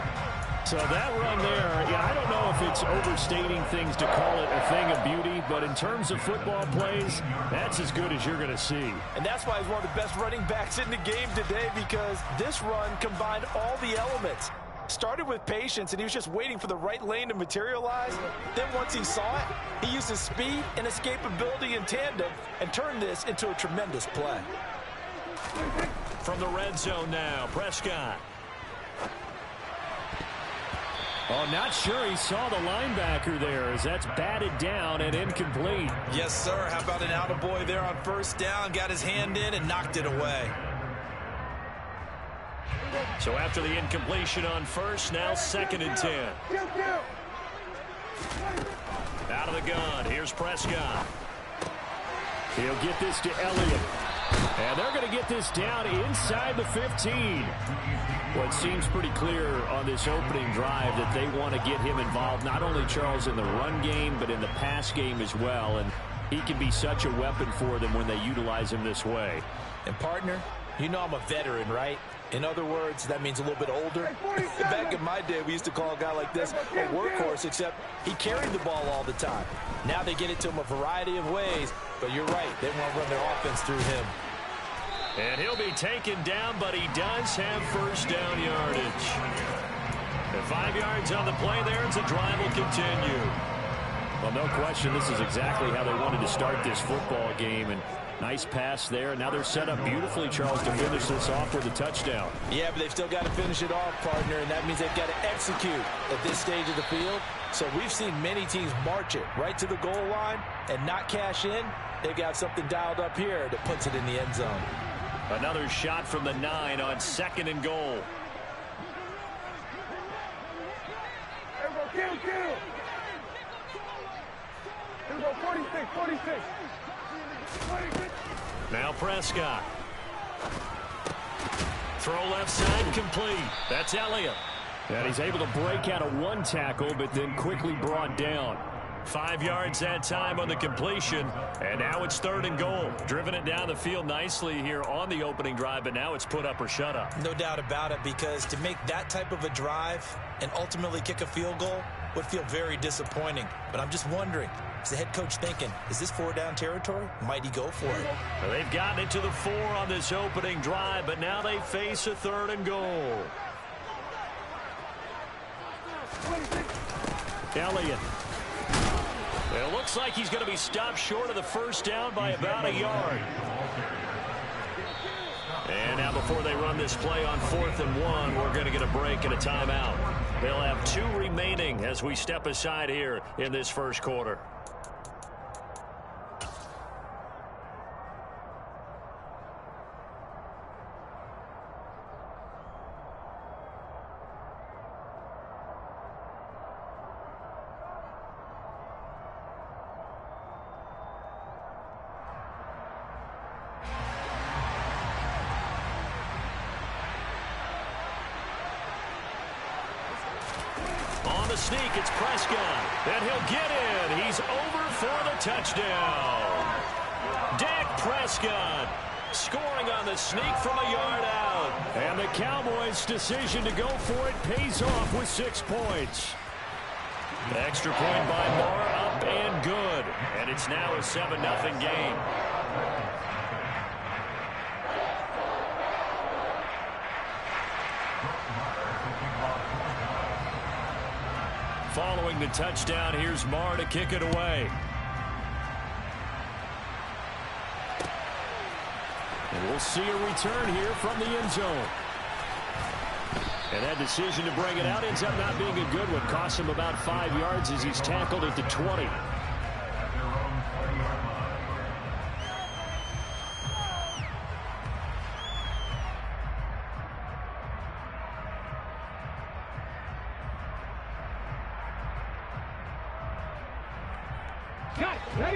Speaker 4: So that run there, yeah, I don't know if it's overstating things to call it a thing of beauty, but in terms of football plays, that's as good as you're going to see.
Speaker 3: And that's why he's one of the best running backs in the game today, because this run combined all the elements. Started with patience, and he was just waiting for the right lane to materialize. Then once he saw it, he used his speed and escapability in tandem and turned this into a tremendous play.
Speaker 4: From the red zone now, Prescott. Oh, not sure he saw the linebacker there as that's batted down and incomplete.
Speaker 3: Yes, sir. How about an attaboy there on first down? Got his hand in and knocked it away.
Speaker 4: So after the incompletion on first, now 2nd and 10. Out of the gun, here's Prescott. He'll get this to Elliott. And they're going to get this down inside the 15. Well, it seems pretty clear on this opening drive that they want to get him involved, not only, Charles, in the run game, but in the pass game as well. And he can be such a weapon for them when they utilize him this way.
Speaker 3: And, partner, you know I'm a veteran, right? In other words, that means a little bit older. Back in my day, we used to call a guy like this a workhorse, except he carried the ball all the time. Now they get it to him a variety of ways, but you're right. They want to run their offense through him.
Speaker 4: And he'll be taken down, but he does have first down yardage. And 5 yards on the play there as the drive will continue. Well, no question, this is exactly how they wanted to start this football game. And nice pass there. Now they're set up beautifully, Charles, to finish this off with a touchdown.
Speaker 3: Yeah, but they've still got to finish it off, partner, and that means they've got to execute at this stage of the field. So we've seen many teams march it right to the goal line and not cash in. They've got something dialed up here that puts it in the end zone.
Speaker 4: Another shot from the 9 on 2nd and goal.
Speaker 7: Here we go, 46.
Speaker 4: Now Prescott. Throw left side complete. That's Elliott. And he's able to break out of one tackle, but then quickly brought down. 5 yards that time on the completion, and now it's 3rd and goal. Driven it down the field nicely here on the opening drive, but now it's put up or shut up.
Speaker 3: No doubt about it, because to make that type of a drive and ultimately kick a field goal would feel very disappointing. But I'm just wondering, is the head coach thinking, is this 4-down territory? Might he go for it?
Speaker 4: Well, they've gotten it to the 4 on this opening drive, but now they face a 3rd and goal. Elliott. It looks like he's going to be stopped short of the first down by about a yard. And now before they run this play on 4th and 1, we're going to get a break and a timeout. They'll have 2 remaining as we step aside here in this first quarter. Sneak, it's Prescott, and he'll get in. He's over for the touchdown. Dak Prescott scoring on the sneak from a yard out. And the Cowboys' decision to go for it pays off with 6 points. The extra point by Moore up and good. And it's now a 7-0 game. Following the touchdown, here's Marr to kick it away. And we'll see a return here from the end zone. And that decision to bring it out ends up not being a good one. Costs him about 5 yards as he's tackled at the 20.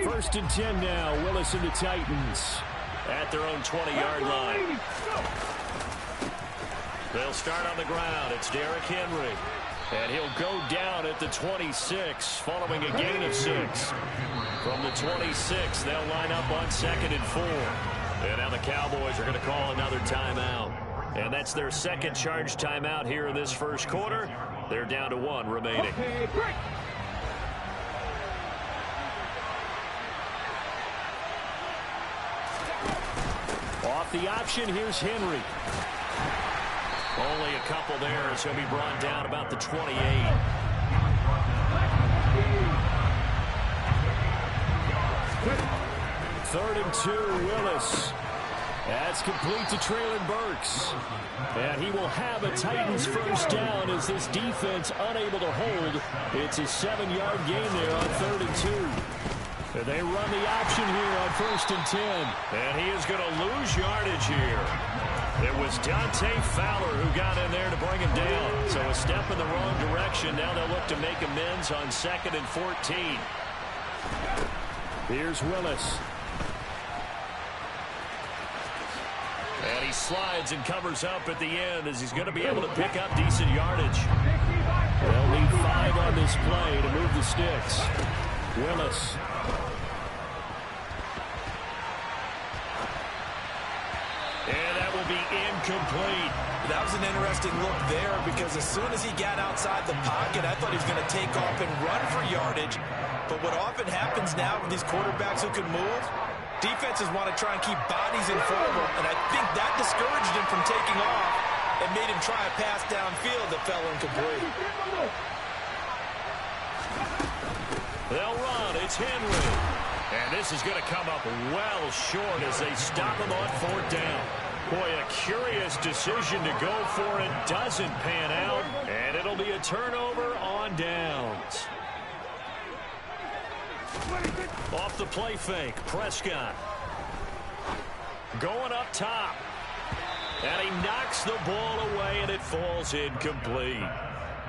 Speaker 4: First and 10 now. Willis and the Titans at their own 20-yard line. They'll start on the ground. It's Derrick Henry. And he'll go down at the 26 following a gain of 6. From the 26, they'll line up on 2nd and 4. And now the Cowboys are going to call another timeout. And that's their second charge timeout here in this first quarter. They're down to 1 remaining. Off the option, here's Henry. Only a couple there as he'll be brought down about the 28. Third and 2, Willis. That's complete to Treylon Burks. And he will have a Titans first down as this defense unable to hold. It's a 7-yard gain there on 3rd and 2. And they run the option here on 1st and 10. And he is going to lose yardage here. It was Dante Fowler who got in there to bring him down. So a step in the wrong direction. Now they'll look to make amends on 2nd and 14. Here's Willis. And he slides and covers up at the end as he's going to be able to pick up decent yardage. They'll need 5 on this play to move the sticks. Willis. And that will be incomplete.
Speaker 3: That was an interesting look there because as soon as he got outside the pocket, I thought he was going to take off and run for yardage. But what often happens now with these quarterbacks who can move, defenses want to try and keep bodies in front of them. And I think that discouraged him from taking off and made him try a pass downfield that fell incomplete.
Speaker 4: They'll run. It's Henry. And this is going to come up well short as they stop him on 4th down. Boy, a curious decision to go for it. Doesn't pan out. And it'll be a turnover on downs. Off the play fake. Prescott. Going up top. And he knocks the ball away, and it falls incomplete.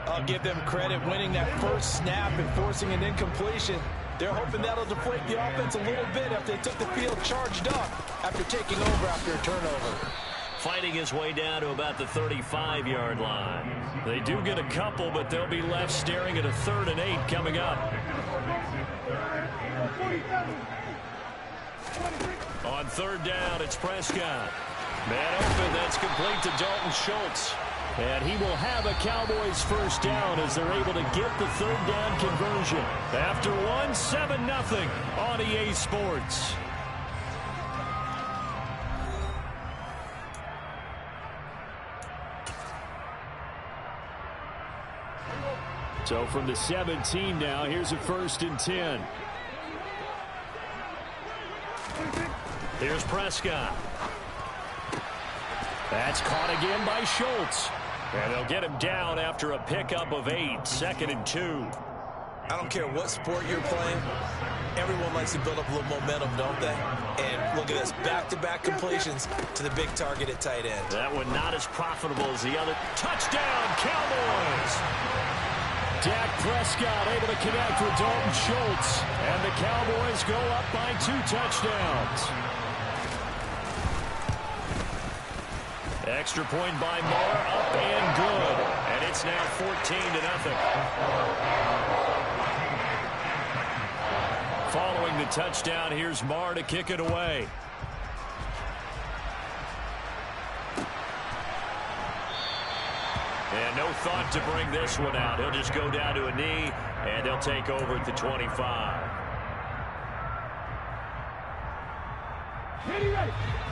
Speaker 3: I'll give them credit winning that first snap and forcing an incompletion. They're hoping that'll deflate the offense a little bit after they took the field charged up after taking over after a turnover.
Speaker 4: Fighting his way down to about the 35-yard line. They do get a couple, but they'll be left staring at a 3rd and 8 coming up. On 3rd down, it's Prescott. Man open, that's complete to Dalton Schultz. And he will have a Cowboys first down as they're able to get the 3rd down conversion. After 7-0 on EA Sports. So from the 17 now, here's a 1st and 10. Here's Prescott. That's caught again by Schultz. And they'll get him down after a pickup of 8. 2nd and 2.
Speaker 3: I don't care what sport you're playing. Everyone likes to build up a little momentum, don't they? And look at this, back-to-back completions to the big target at tight end.
Speaker 4: That one not as profitable as the other. Touchdown, Cowboys! Dak Prescott able to connect with Dalton Schultz. And the Cowboys go up by 2 touchdowns. Extra point by Moore, up and good. And it's now 14-0. Following the touchdown, here's Moore to kick it away. And no thought to bring this one out. He'll just go down to a knee, and they'll take over at the 25.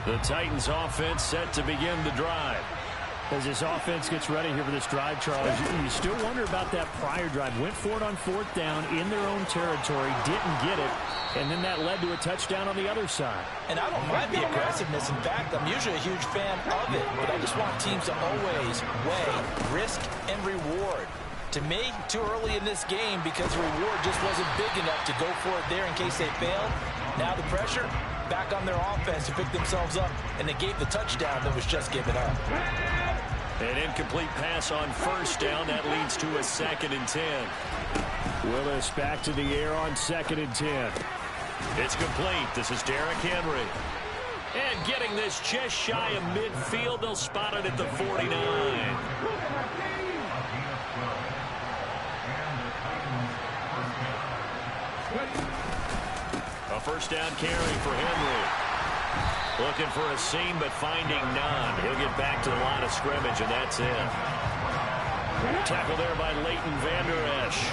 Speaker 4: The Titans offense set to begin the drive. As this offense gets ready here for this drive, Charles, you still wonder about that prior drive. Went for it on 4th down in their own territory, didn't get it, and then that led to a touchdown on the other side.
Speaker 3: And I don't mind the aggressiveness. In fact, I'm usually a huge fan of it, but I just want teams to always weigh risk and reward. To me, too early in this game because the reward just wasn't big enough to go for it there in case they failed. Now the pressure back on their offense to pick themselves up, and they gave the touchdown that was just given up.
Speaker 1: An incomplete pass on 1st down. That leads to a 2nd and 10.
Speaker 4: Willis back to the air on 2nd and 10.
Speaker 1: It's complete. This is Derrick Henry. And getting this just shy of midfield. They'll spot it at the 49. A 1st down carry for Henry. Looking for a seam, but finding none. He'll get back to the line of scrimmage, and that's it. Tackle there by Leighton Vander Esch.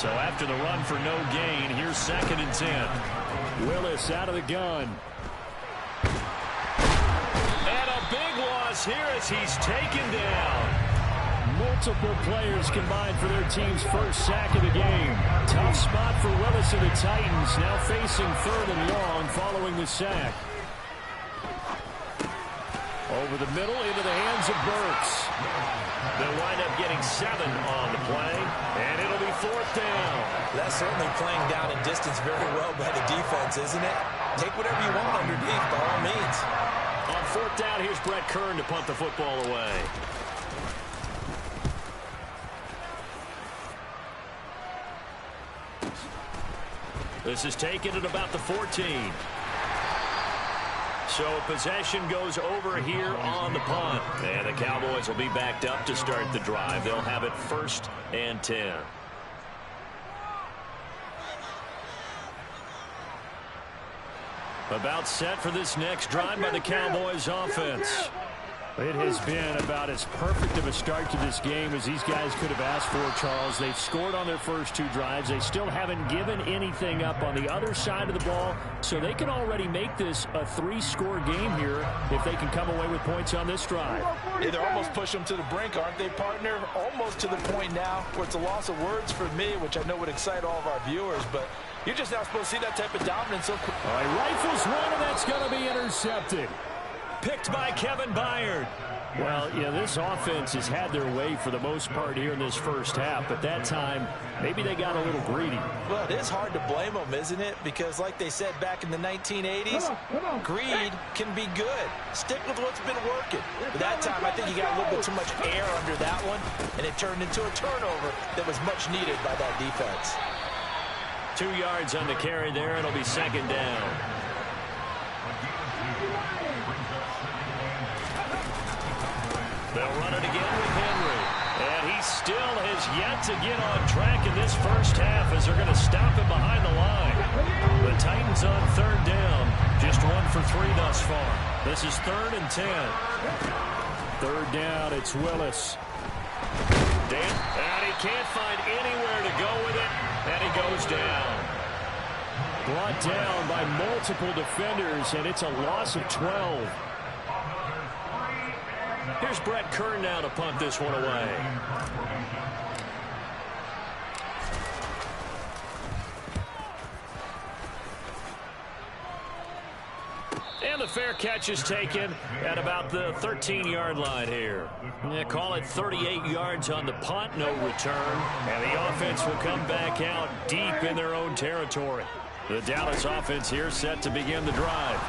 Speaker 1: So after the run for no gain, here's 2nd and 10.
Speaker 4: Willis out of the gun.
Speaker 1: And a big loss here as he's taken down.
Speaker 4: Multiple players combined for their team's first sack of the game. Tough spot for Willis and the Titans, now facing 3rd and long following the sack. Over the middle into the hands of Burks.
Speaker 1: They'll wind up getting 7 on the play, and it'll be 4th down.
Speaker 3: That's certainly playing down in distance very well by the defense, isn't it? Take whatever you want underneath, by all means.
Speaker 1: On 4th down, here's Brett Kern to punt the football away. This is taken at about the 14. So possession goes over here on the punt. And the Cowboys will be backed up to start the drive. They'll have it 1st and 10. About set for this next drive by the Cowboys offense.
Speaker 4: It has been about as perfect of a start to this game as these guys could have asked for, Charles. They've scored on their first 2 drives. They still haven't given anything up on the other side of the ball, so they can already make this a 3-score game here if they can come away with points on this drive.
Speaker 3: Yeah, they're almost pushing them to the brink, aren't they, partner? Almost to the point now where it's a loss of words for me, which I know would excite all of our viewers, but you're just not supposed to see that type of dominance so quick.
Speaker 4: All right, rifles one, and that's going to be intercepted.
Speaker 1: Picked by Kevin Byard.
Speaker 4: Well, yeah, this offense has had their way for the most part here in this first half, but that time, maybe they got a little greedy.
Speaker 3: Well, it is hard to blame them, isn't it? Because like they said back in the 1980s, greed can be good. Stick with what's been working. But that time, I think you got a little bit too much air under that one, and it turned into a turnover that was much needed by that defense.
Speaker 1: 2 yards on the carry there. It'll be 2nd down. They'll run it again with Henry. And he still has yet to get on track in this first half as they're going to stop him behind the line. The Titans on 3rd down. Just 1 for 3 thus far. This is 3rd and 10.
Speaker 4: 3rd down, it's Willis.
Speaker 1: And he can't find anywhere to go with it. And he goes down.
Speaker 4: Brought down by multiple defenders, and it's a loss of 12.
Speaker 1: Here's Brett Kern now to punt this one away. And the fair catch is taken at about the 13-yard line here. Yeah, call it 38 yards on the punt, no return. And the offense will come back out deep in their own territory. The Dallas offense here set to begin the drive.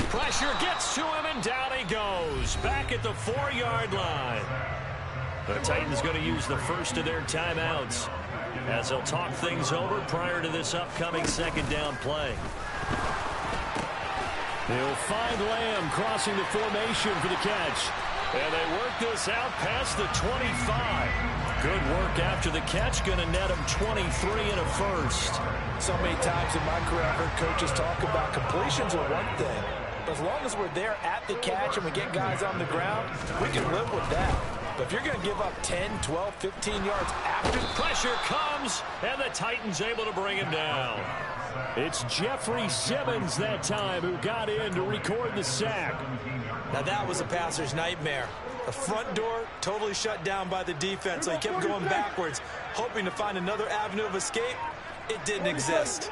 Speaker 1: Pressure gets to him, and down he goes. Back at the 4-yard line. The Titans going to use the first of their timeouts as they'll talk things over prior to this upcoming 2nd down play.
Speaker 4: They'll find Lamb crossing the formation for the catch.
Speaker 1: And they work this out past the 25. Good work after the catch. Going to net him 23 and a first.
Speaker 3: So many times in my career I've heard coaches talk about completions are one thing. But as long as we're there at the catch and we get guys on the ground, we can live with that. But if you're going to give up 10, 12, 15 yards after,
Speaker 1: pressure comes, and the Titans able to bring him down.
Speaker 4: It's Jeffrey Simmons that time who got in to record the sack.
Speaker 3: Now that was a passer's nightmare. The front door totally shut down by the defense, so he kept going backwards, hoping to find another avenue of escape. It didn't exist.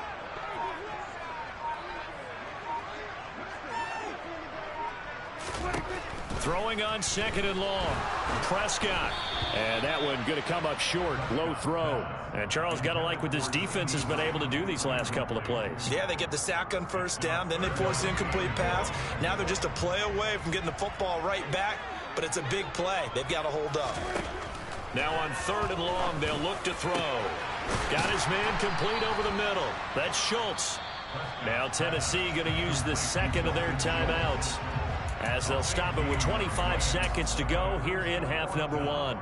Speaker 4: Throwing on 2nd and long. Prescott. And that one going to come up short. Low throw. And Charles, got to like what this defense has been able to do these last couple of plays.
Speaker 3: Yeah, they get the sack on 1st down. Then they force an incomplete pass. Now they're just a play away from getting the football right back. But it's a big play. They've got to hold up.
Speaker 4: Now on 3rd and long, they'll look to throw. Got his man complete over the middle. That's Schultz. Now Tennessee going to use the 2nd of their timeouts, as they'll stop it with 25 seconds to go here in half number 1.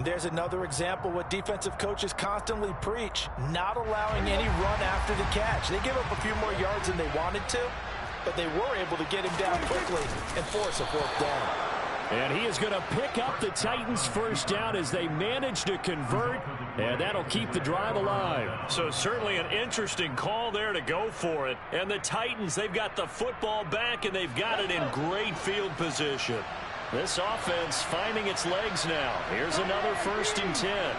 Speaker 3: There's another example what defensive coaches constantly preach, not allowing any run after the catch. They give up a few more yards than they wanted to, but they were able to get him down quickly and force a 4th down.
Speaker 4: And he is going to pick up the Titans' 1st down as they manage to convert, and that'll keep the drive alive. So certainly an interesting call there to go for it. And the Titans, they've got the football back, and they've got it in great field position. This offense finding its legs now. Here's another 1st and 10.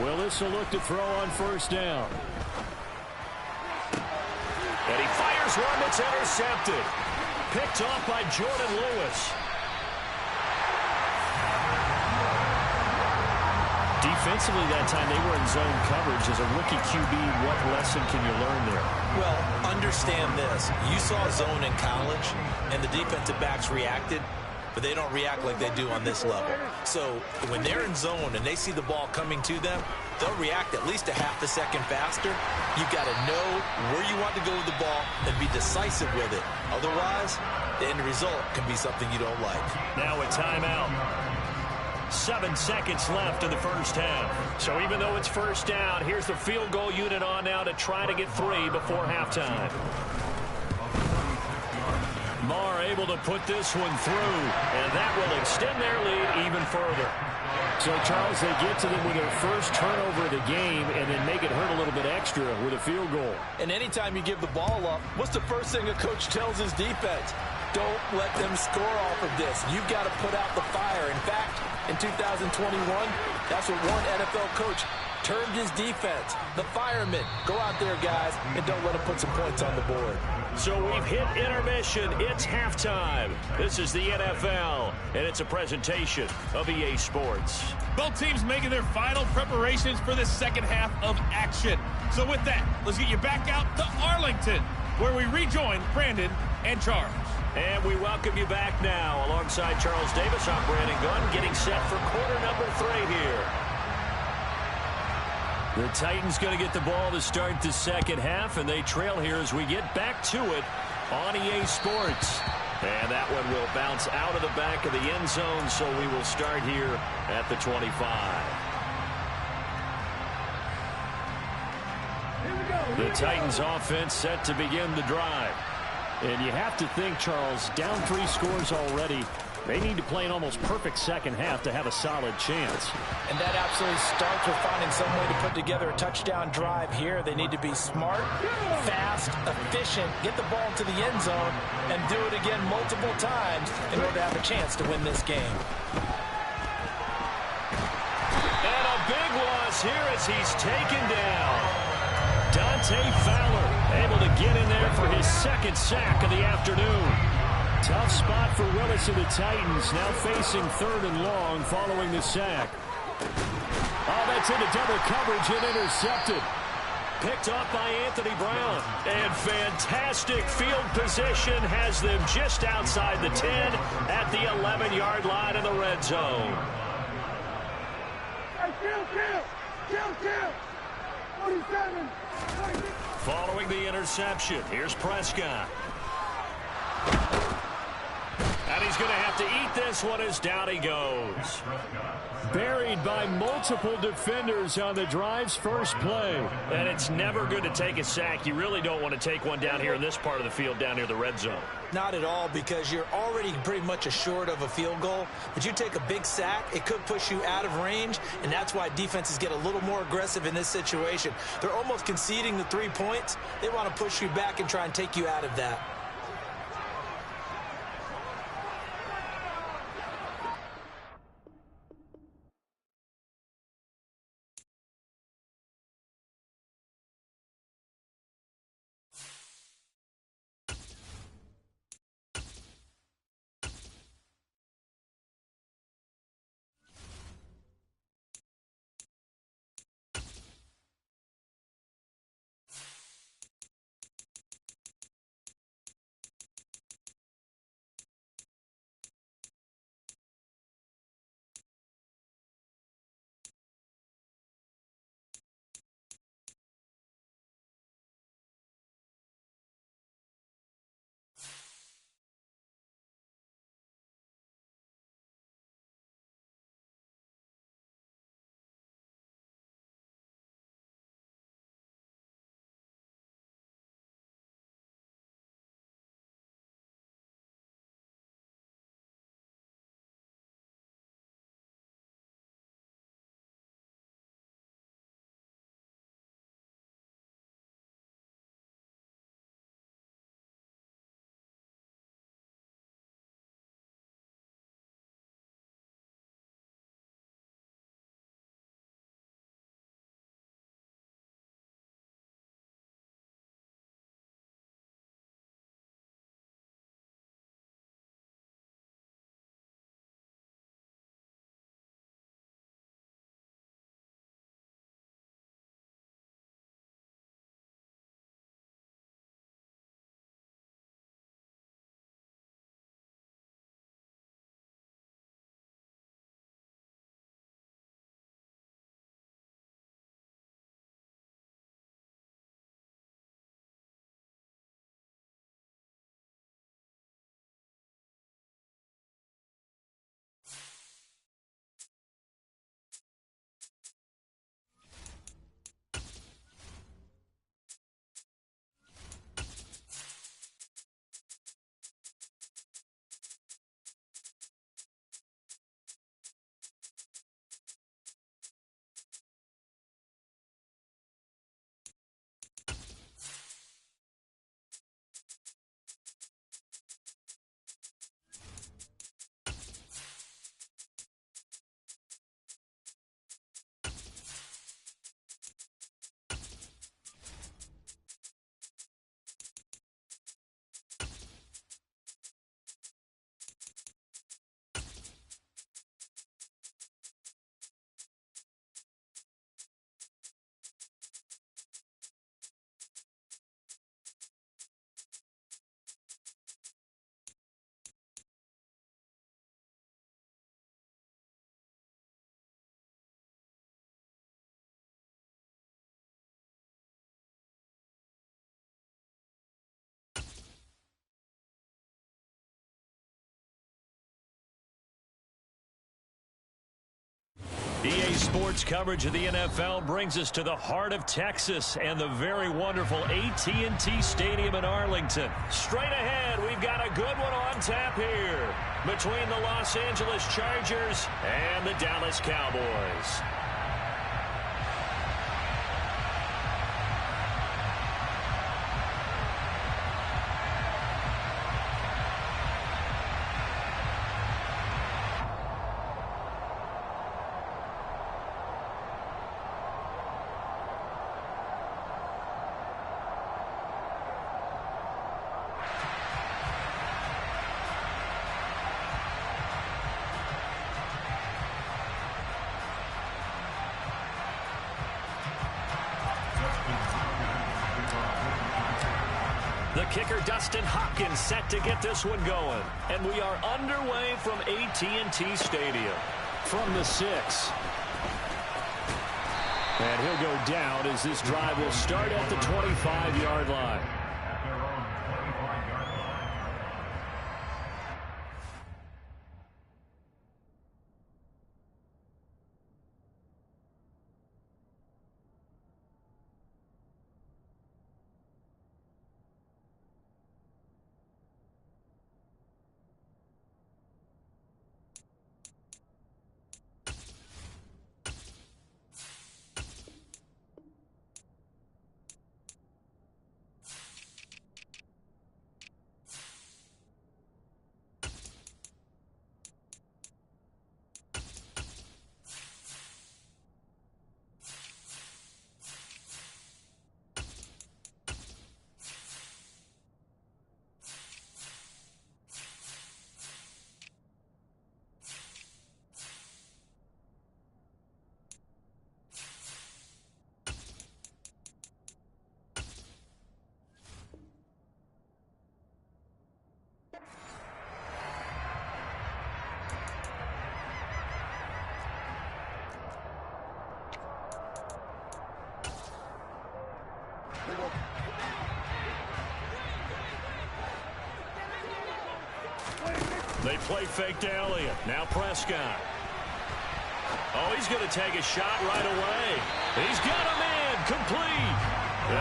Speaker 4: Willis will look to throw on 1st down. And he fires one that's intercepted. Picked off by Jordan Lewis. Defensively that time, they were in zone coverage. As a rookie QB, what lesson can you learn there?
Speaker 3: Well, understand this. You saw zone in college, and the defensive backs reacted, but they don't react like they do on this level. So when they're in zone and they see the ball coming to them, they'll react at least a half a second faster. You've got to know where you want to go with the ball and be decisive with it. Otherwise, the end result can be something you don't like.
Speaker 4: Now a timeout. 7 seconds left in the 1st half. So even though it's 1st down, here's the field goal unit on now to try to get 3 before halftime. Marr able to put this one through, and that will extend their lead even further. So, Charles, they get to them with their 1st turnover of the game and then make it hurt a little bit extra with a field goal.
Speaker 3: And anytime you give the ball up, what's the first thing a coach tells his defense? Don't let them score off of this. You've got to put out the fire. In fact, in 2021, that's what one NFL coach termed his defense. The firemen. Go out there, guys, and don't let them put some points on the board.
Speaker 4: So we've hit intermission. It's halftime. This is the NFL, and it's a presentation of EA Sports.
Speaker 8: Both teams making their final preparations for the 2nd half of action. So with that, let's get you back out to Arlington, where we rejoin Brandon and Charles.
Speaker 4: And we welcome you back now. Alongside Charles Davis, I'm Brandon Gunn, getting set for quarter number 3 here. The Titans going to get the ball to start the 2nd half, and they trail here as we get back to it on EA Sports. And that one will bounce out of the back of the end zone, so we will start here at the 25. The Titans offense set to begin the drive. And you have to think, Charles, down 3 scores already. They need to play an almost perfect 2nd half to have a solid chance.
Speaker 3: And that absolutely starts with finding some way to put together a touchdown drive here. They need to be smart, fast, efficient, get the ball to the end zone, and do it again multiple times in order to have a chance to win this game.
Speaker 4: And a big loss here as he's taken down. Dante Fowler able to get in there for his 2nd sack of the afternoon. Tough spot for Willis and the Titans, now facing 3rd and long following the sack. Oh, that's into double coverage and intercepted. Picked off by Anthony Brown. And fantastic field position has them just outside the 10 at the 11-yard line in the red zone.
Speaker 7: Hey, kill. 47.
Speaker 4: Following the interception, here's Prescott. And he's going to have to eat this one as down he goes. Buried by multiple defenders on the drive's first play. And it's never good to take a sack. You really don't want to take one down here in this part of the field, down near the red zone.
Speaker 3: Not at all, because you're already pretty much assured of a field goal. But you take a big sack, it could push you out of range, and that's why defenses get a little more aggressive in this situation. They're almost conceding the 3 points. They want to push you back and try and take you out of that.
Speaker 4: EA Sports coverage of the NFL brings us to the heart of Texas and the very wonderful AT&T Stadium in Arlington. Straight ahead, we've got a good one on tap here between the Los Angeles Chargers and the Dallas Cowboys. The kicker, Dustin Hopkins, set to get this one going. And we are underway from AT&T Stadium. From the 6. And he'll go down as this drive will start at the 25-yard line. They play fake to Elliott. Now Prescott. Oh, he's going to take a shot right away. He's got him in. Complete.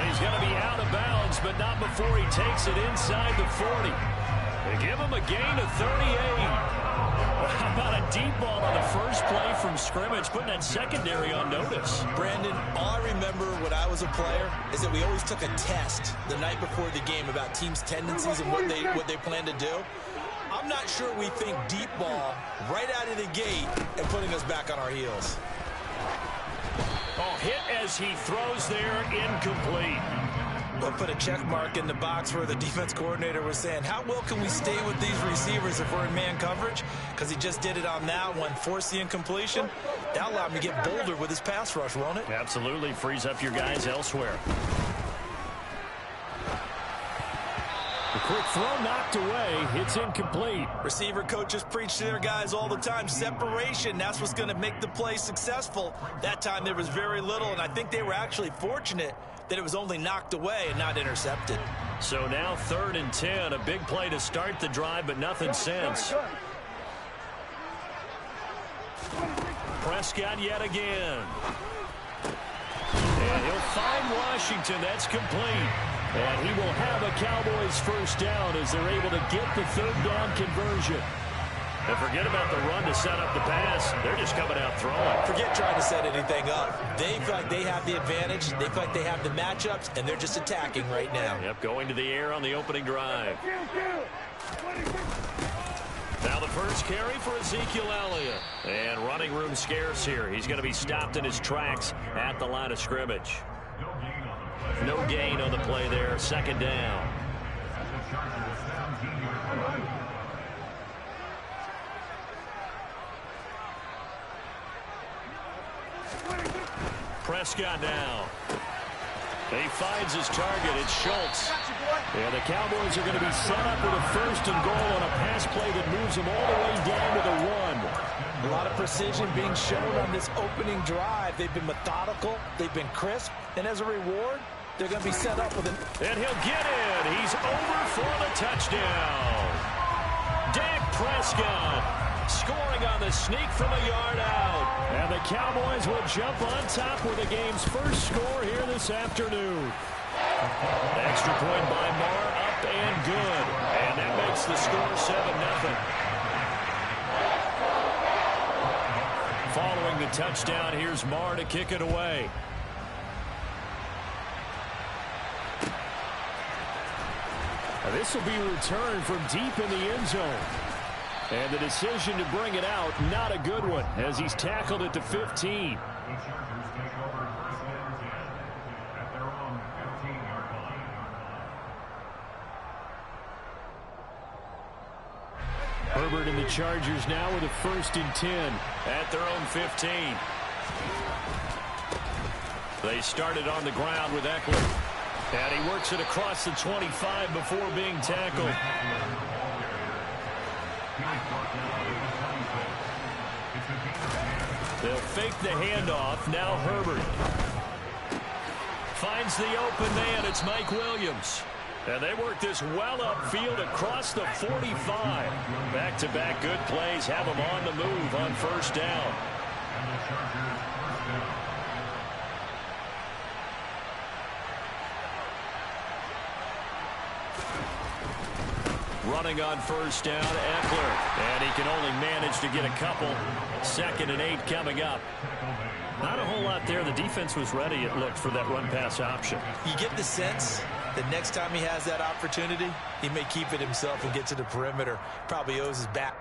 Speaker 4: He's going to be out of bounds, but not before he takes it inside the 40. They give him a gain of 38. How about a deep ball on the first play from scrimmage, putting that secondary on notice?
Speaker 3: Brandon, all I remember when I was a player is that we always took a test the night before the game about teams' tendencies and what they plan to do. I'm not sure we think deep ball right out of the gate and putting us back on our heels.
Speaker 4: Oh, hit as he throws there, incomplete.
Speaker 3: We'll put a check mark in the box where the defense coordinator was saying, how well can we stay with these receivers if we're in man coverage? Because he just did it on that one, forced the incompletion. That'll allow him to get bolder with his pass rush, won't it?
Speaker 4: Absolutely, frees up your guys elsewhere. The quick throw knocked away. It's incomplete.
Speaker 3: Receiver coaches preach to their guys all the time. Separation, that's what's going to make the play successful. That time there was very little, and I think they were actually fortunate that it was only knocked away and not intercepted.
Speaker 4: So now 3rd and 10. A big play to start the drive, but nothing since. Prescott yet again. And he'll find Washington. That's complete. And he will have a Cowboys first down as they're able to get the 3rd down conversion. And forget about the run to set up the pass. They're just coming out throwing.
Speaker 3: Forget trying to set anything up. They feel like they have the advantage. They feel like they have the matchups, and they're just attacking right now.
Speaker 4: Yep, going to the air on the opening drive. Now the first carry for Ezekiel Elliott. And running room scarce here. He's going to be stopped in his tracks at the line of scrimmage. No gain on the play there. 2nd down. Prescott now. He finds his target. It's Schultz. And the Cowboys are going to be set up with a 1st and goal on a pass play that moves them all the way down to the 1.
Speaker 3: A lot of precision being shown on this opening drive. They've been methodical. They've been crisp. And as a reward, they're going to be set up with an...
Speaker 4: And he'll get in. He's over for the touchdown. Dak Prescott
Speaker 1: Scoring on the sneak from a yard out.
Speaker 4: And the Cowboys will jump on top with the game's first score here this afternoon.
Speaker 1: Extra point by Marr, up and good. And that makes the score 7-0. Following the touchdown, here's Marr to kick it away.
Speaker 4: This will be returned from deep in the end zone. And the decision to bring it out, not a good one, as he's tackled at the 15.
Speaker 6: The Chargers take over first and 10 at their own 15-yard line.
Speaker 4: Herbert and the Chargers now with a 1st and 10
Speaker 1: at their own 15. They started on the ground with Eckler. And he works it across the 25 before being tackled. They'll fake the handoff. Now Herbert finds the open man. It's Mike Williams. And they work this well upfield across the 45. Back-to-back good plays have them on the move on first down.
Speaker 6: And the Chargers first down.
Speaker 1: Running on first down, Eckler. And he can only manage to get a couple. 2nd and 8 coming up.
Speaker 4: Not a whole lot there. The defense was ready, it looked, for that run-pass option.
Speaker 3: You get the sense that next time he has that opportunity, he may keep it himself and get to the perimeter. Probably owes his back.